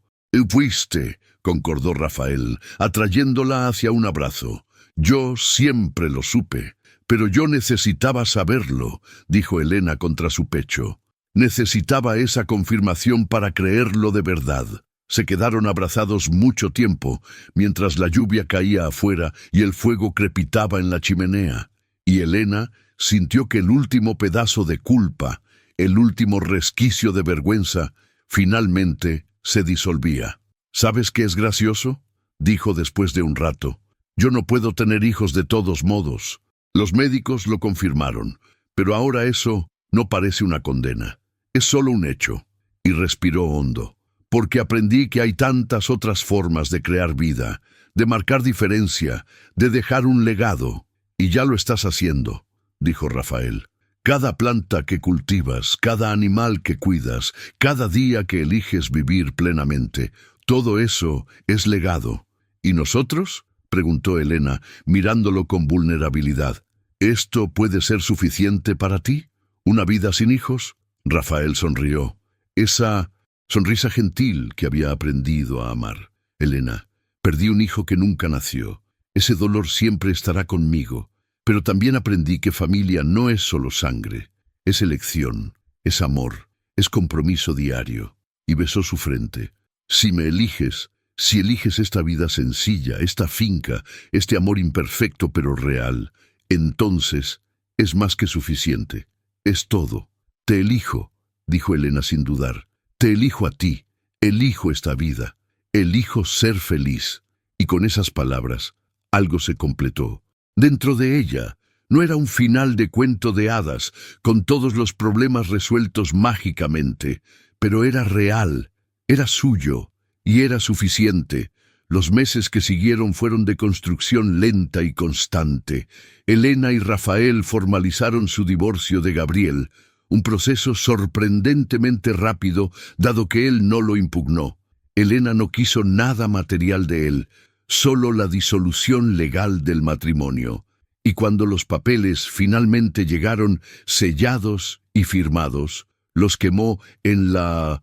fuiste, concordó Rafael, atrayéndola hacia un abrazo. Yo siempre lo supe, pero yo necesitaba saberlo, dijo Elena contra su pecho. Necesitaba esa confirmación para creerlo de verdad. Se quedaron abrazados mucho tiempo, mientras la lluvia caía afuera y el fuego crepitaba en la chimenea. Y Elena sintió que el último pedazo de culpa, el último resquicio de vergüenza, finalmente se disolvía. ¿Sabes qué es gracioso?, dijo después de un rato. Yo no puedo tener hijos de todos modos. Los médicos lo confirmaron, pero ahora eso no parece una condena. Es solo un hecho. Y respiró hondo. Porque aprendí que hay tantas otras formas de crear vida, de marcar diferencia, de dejar un legado. Y ya lo estás haciendo, dijo Rafael. Cada planta que cultivas, cada animal que cuidas, cada día que eliges vivir plenamente, todo eso es legado. ¿Y nosotros?, preguntó Elena, mirándolo con vulnerabilidad. ¿Esto puede ser suficiente para ti? ¿Una vida sin hijos? Rafael sonrió. Esa sonrisa gentil que había aprendido a amar. Elena, perdí un hijo que nunca nació. Ese dolor siempre estará conmigo. Pero también aprendí que familia no es solo sangre. Es elección, es amor, es compromiso diario. Y besó su frente. Si me eliges, si eliges esta vida sencilla, esta finca, este amor imperfecto pero real, entonces es más que suficiente. Es todo. Te elijo, dijo Elena sin dudar. Te elijo a ti. Elijo esta vida. Elijo ser feliz. Y con esas palabras, algo se completó. Dentro de ella, no era un final de cuento de hadas, con todos los problemas resueltos mágicamente, pero era real. Era suyo, y era suficiente. Los meses que siguieron fueron de construcción lenta y constante. Elena y Rafael formalizaron su divorcio de Gabriel, un proceso sorprendentemente rápido, dado que él no lo impugnó. Elena no quiso nada material de él, solo la disolución legal del matrimonio. Y cuando los papeles finalmente llegaron, sellados y firmados, los quemó en la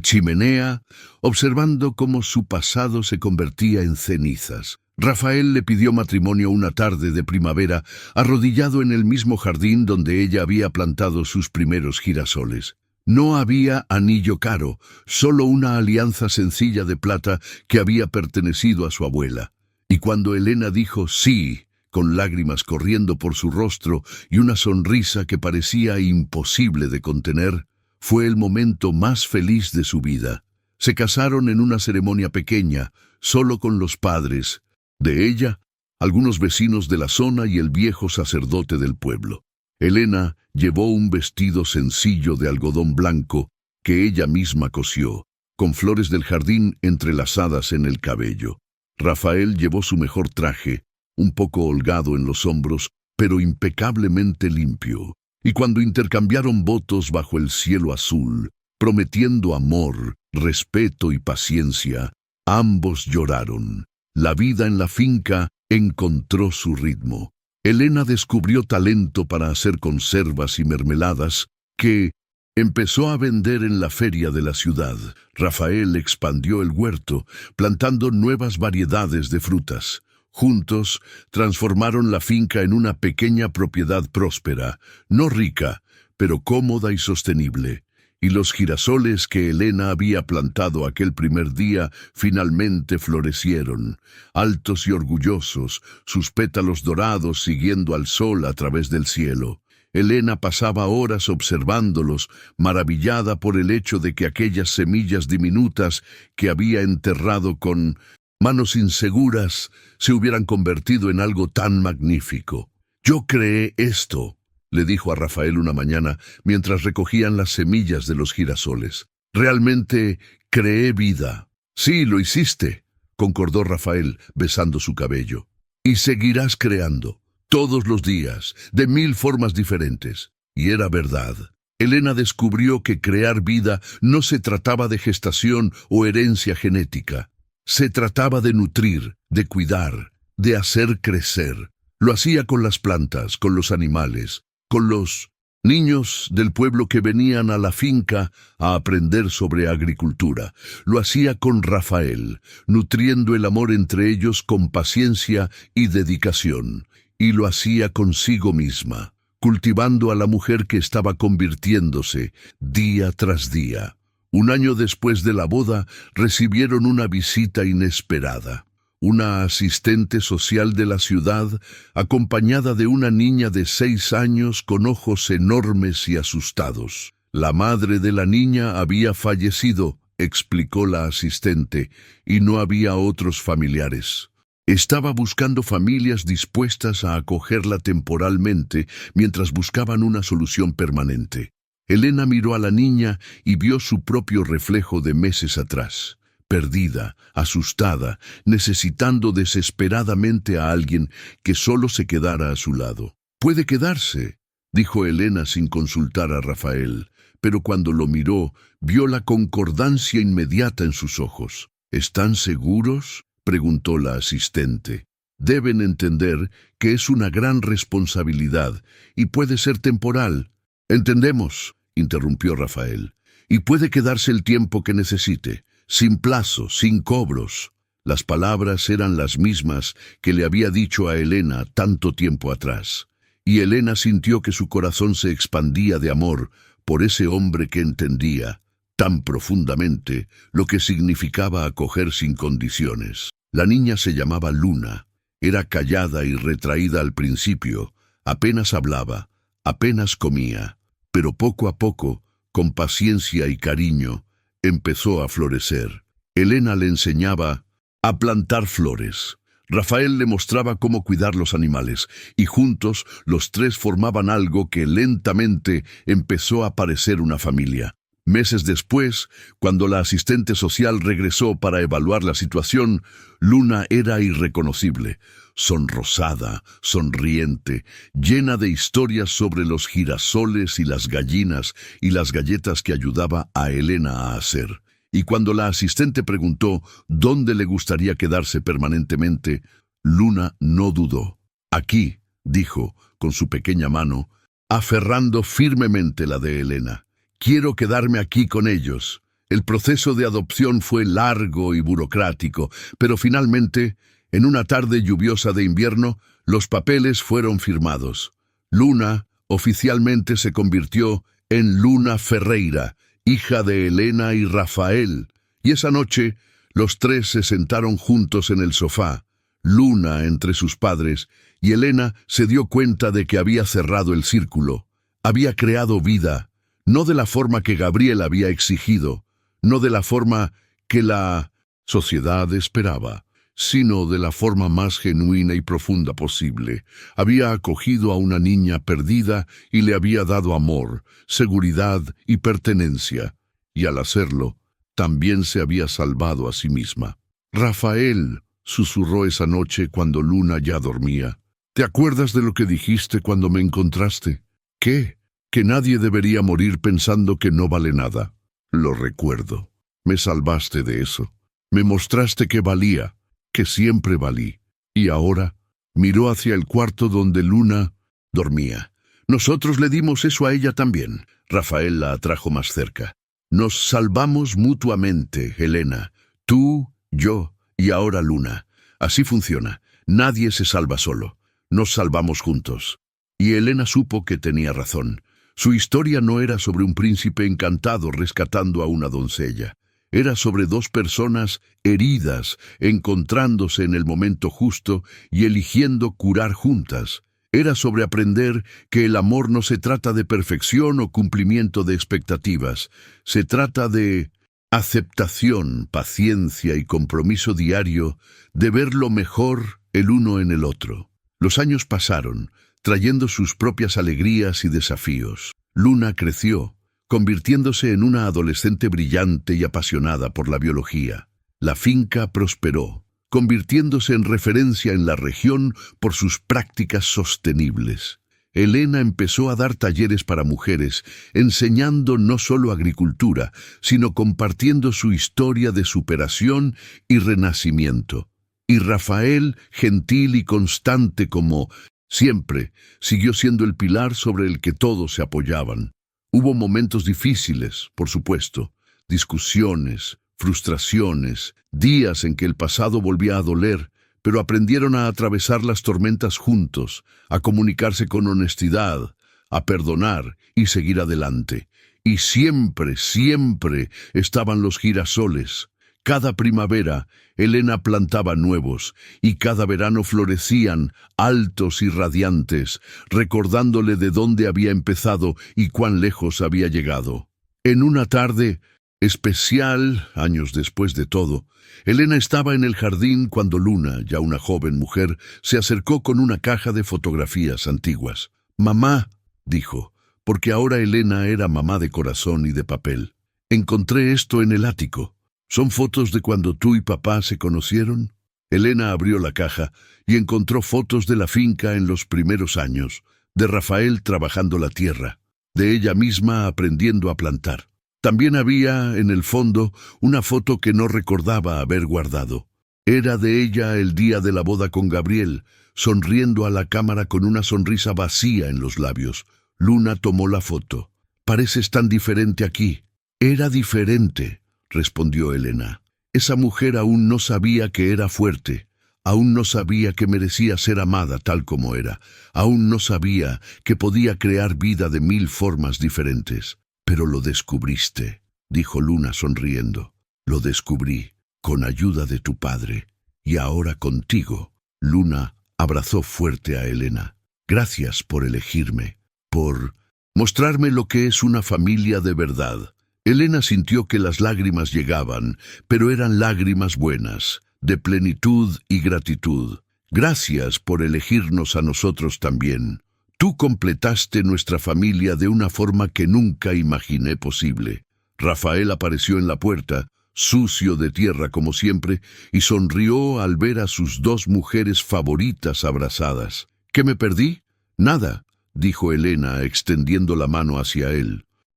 chimenea, observando cómo su pasado se convertía en cenizas. Rafael le pidió matrimonio una tarde de primavera, arrodillado en el mismo jardín donde ella había plantado sus primeros girasoles. No había anillo caro, solo una alianza sencilla de plata que había pertenecido a su abuela. Y cuando Elena dijo sí, con lágrimas corriendo por su rostro y una sonrisa que parecía imposible de contener, fue el momento más feliz de su vida. Se casaron en una ceremonia pequeña, solo con los padres de ella, algunos vecinos de la zona y el viejo sacerdote del pueblo. Elena llevó un vestido sencillo de algodón blanco que ella misma cosió, con flores del jardín entrelazadas en el cabello. Rafael llevó su mejor traje, un poco holgado en los hombros, pero impecablemente limpio. Y cuando intercambiaron votos bajo el cielo azul, prometiendo amor, respeto y paciencia, ambos lloraron. La vida en la finca encontró su ritmo. Elena descubrió talento para hacer conservas y mermeladas que empezó a vender en la feria de la ciudad. Rafael expandió el huerto, plantando nuevas variedades de frutas. Juntos transformaron la finca en una pequeña propiedad próspera, no rica, pero cómoda y sostenible. Y los girasoles que Elena había plantado aquel primer día finalmente florecieron, altos y orgullosos, sus pétalos dorados siguiendo al sol a través del cielo. Elena pasaba horas observándolos, maravillada por el hecho de que aquellas semillas diminutas que había enterrado con manos inseguras se hubieran convertido en algo tan magnífico. «Yo creé esto», le dijo a Rafael una mañana mientras recogían las semillas de los girasoles. «Realmente creé vida». «Sí, lo hiciste», concordó Rafael, besando su cabello. «Y seguirás creando, todos los días, de 1000 formas diferentes». Y era verdad. Elena descubrió que crear vida no se trataba de gestación o herencia genética. Se trataba de nutrir, de cuidar, de hacer crecer. Lo hacía con las plantas, con los animales, con los niños del pueblo que venían a la finca a aprender sobre agricultura. Lo hacía con Rafael, nutriendo el amor entre ellos con paciencia y dedicación. Y lo hacía consigo misma, cultivando a la mujer que estaba convirtiéndose día tras día. Un año después de la boda, recibieron una visita inesperada. Una asistente social de la ciudad, acompañada de una niña de 6 años con ojos enormes y asustados. La madre de la niña había fallecido, explicó la asistente, y no había otros familiares. Estaba buscando familias dispuestas a acogerla temporalmente mientras buscaban una solución permanente. Elena miró a la niña y vio su propio reflejo de meses atrás. Perdida, asustada, necesitando desesperadamente a alguien que solo se quedara a su lado. «Puede quedarse», dijo Elena sin consultar a Rafael, pero cuando lo miró, vio la concordancia inmediata en sus ojos. «¿Están seguros?», preguntó la asistente. «Deben entender que es una gran responsabilidad y puede ser temporal». «Entendemos», interrumpió Rafael, «y puede quedarse el tiempo que necesite, sin plazo, sin cobros». Las palabras eran las mismas que le había dicho a Elena tanto tiempo atrás, y Elena sintió que su corazón se expandía de amor por ese hombre que entendía tan profundamente lo que significaba acoger sin condiciones. La niña se llamaba Luna. Era callada y retraída al principio, apenas hablaba, apenas comía, pero poco a poco, con paciencia y cariño, empezó a florecer. Elena le enseñaba a plantar flores. Rafael le mostraba cómo cuidar los animales, y juntos los tres formaban algo que lentamente empezó a parecer una familia. Meses después, cuando la asistente social regresó para evaluar la situación, Luna era irreconocible, sonrosada, sonriente, llena de historias sobre los girasoles y las gallinas y las galletas que ayudaba a Elena a hacer. Y cuando la asistente preguntó dónde le gustaría quedarse permanentemente, Luna no dudó. «Aquí», dijo, con su pequeña mano, aferrando firmemente la de Elena. «Quiero quedarme aquí con ellos». El proceso de adopción fue largo y burocrático, pero finalmente, en una tarde lluviosa de invierno, los papeles fueron firmados. Luna oficialmente se convirtió en Luna Ferreira, hija de Elena y Rafael, y esa noche los tres se sentaron juntos en el sofá, Luna entre sus padres, y Elena se dio cuenta de que había cerrado el círculo, había creado vida, no de la forma que Gabriel había exigido, no de la forma que la sociedad esperaba, sino de la forma más genuina y profunda posible. Había acogido a una niña perdida y le había dado amor, seguridad y pertenencia, y al hacerlo, también se había salvado a sí misma. «Rafael», susurró esa noche cuando Luna ya dormía, «¿te acuerdas de lo que dijiste cuando me encontraste? ¿Qué? Que nadie debería morir pensando que no vale nada». «Lo recuerdo. Me salvaste de eso. Me mostraste que valía, que siempre valí. Y ahora Miró hacia el cuarto donde Luna dormía. Nosotros le dimos eso a ella también. Rafael la atrajo más cerca. Nos salvamos mutuamente, Elena. Tú, yo y ahora Luna. Así funciona. Nadie se salva solo. Nos salvamos juntos. Y Elena supo que tenía razón. Su historia no era sobre un príncipe encantado rescatando a una doncella. Era sobre dos personas heridas, encontrándose en el momento justo y eligiendo curar juntas. Era sobre aprender que el amor no se trata de perfección o cumplimiento de expectativas. Se trata de aceptación, paciencia y compromiso diario de ver lo mejor el uno en el otro. Los años pasaron, trayendo sus propias alegrías y desafíos. Luna creció, convirtiéndose en una adolescente brillante y apasionada por la biología. La finca prosperó, convirtiéndose en referencia en la región por sus prácticas sostenibles. Elena empezó a dar talleres para mujeres, enseñando no solo agricultura, sino compartiendo su historia de superación y renacimiento. Y Rafael, gentil y constante como siempre, siguió siendo el pilar sobre el que todos se apoyaban. Hubo momentos difíciles, por supuesto, discusiones, frustraciones, días en que el pasado volvía a doler, pero aprendieron a atravesar las tormentas juntos, a comunicarse con honestidad, a perdonar y seguir adelante. Y siempre, siempre estaban los girasoles. Cada primavera, Elena plantaba nuevos, y cada verano florecían, altos y radiantes, recordándole de dónde había empezado y cuán lejos había llegado. En una tarde especial, años después de todo, Elena estaba en el jardín cuando Luna, ya una joven mujer, se acercó con una caja de fotografías antiguas. «Mamá», dijo, porque ahora Elena era mamá de corazón y de papel. «Encontré esto en el ático. ¿Son fotos de cuando tú y papá se conocieron?» Elena abrió la caja y encontró fotos de la finca en los primeros años, de Rafael trabajando la tierra, de ella misma aprendiendo a plantar. También había, en el fondo, una foto que no recordaba haber guardado. Era de ella el día de la boda con Gabriel, sonriendo a la cámara con una sonrisa vacía en los labios. Luna tomó la foto. «Pareces tan diferente aquí». «Era diferente», respondió Elena. Esa mujer aún no sabía que era fuerte, aún no sabía que merecía ser amada tal como era, aún no sabía que podía crear vida de 1000 formas diferentes. «Pero lo descubriste», dijo Luna sonriendo. «Lo descubrí, con ayuda de tu padre, y ahora contigo». Luna abrazó fuerte a Elena. «Gracias por elegirme, por mostrarme lo que es una familia de verdad». Elena sintió que las lágrimas llegaban, pero eran lágrimas buenas, de plenitud y gratitud. «Gracias por elegirnos a nosotros también. Tú completaste nuestra familia de una forma que nunca imaginé posible». Rafael apareció en la puerta, sucio de tierra como siempre, y sonrió al ver a sus 2 mujeres favoritas abrazadas. «¿Qué me perdí?» «Nada», dijo Elena, extendiendo la mano hacia él.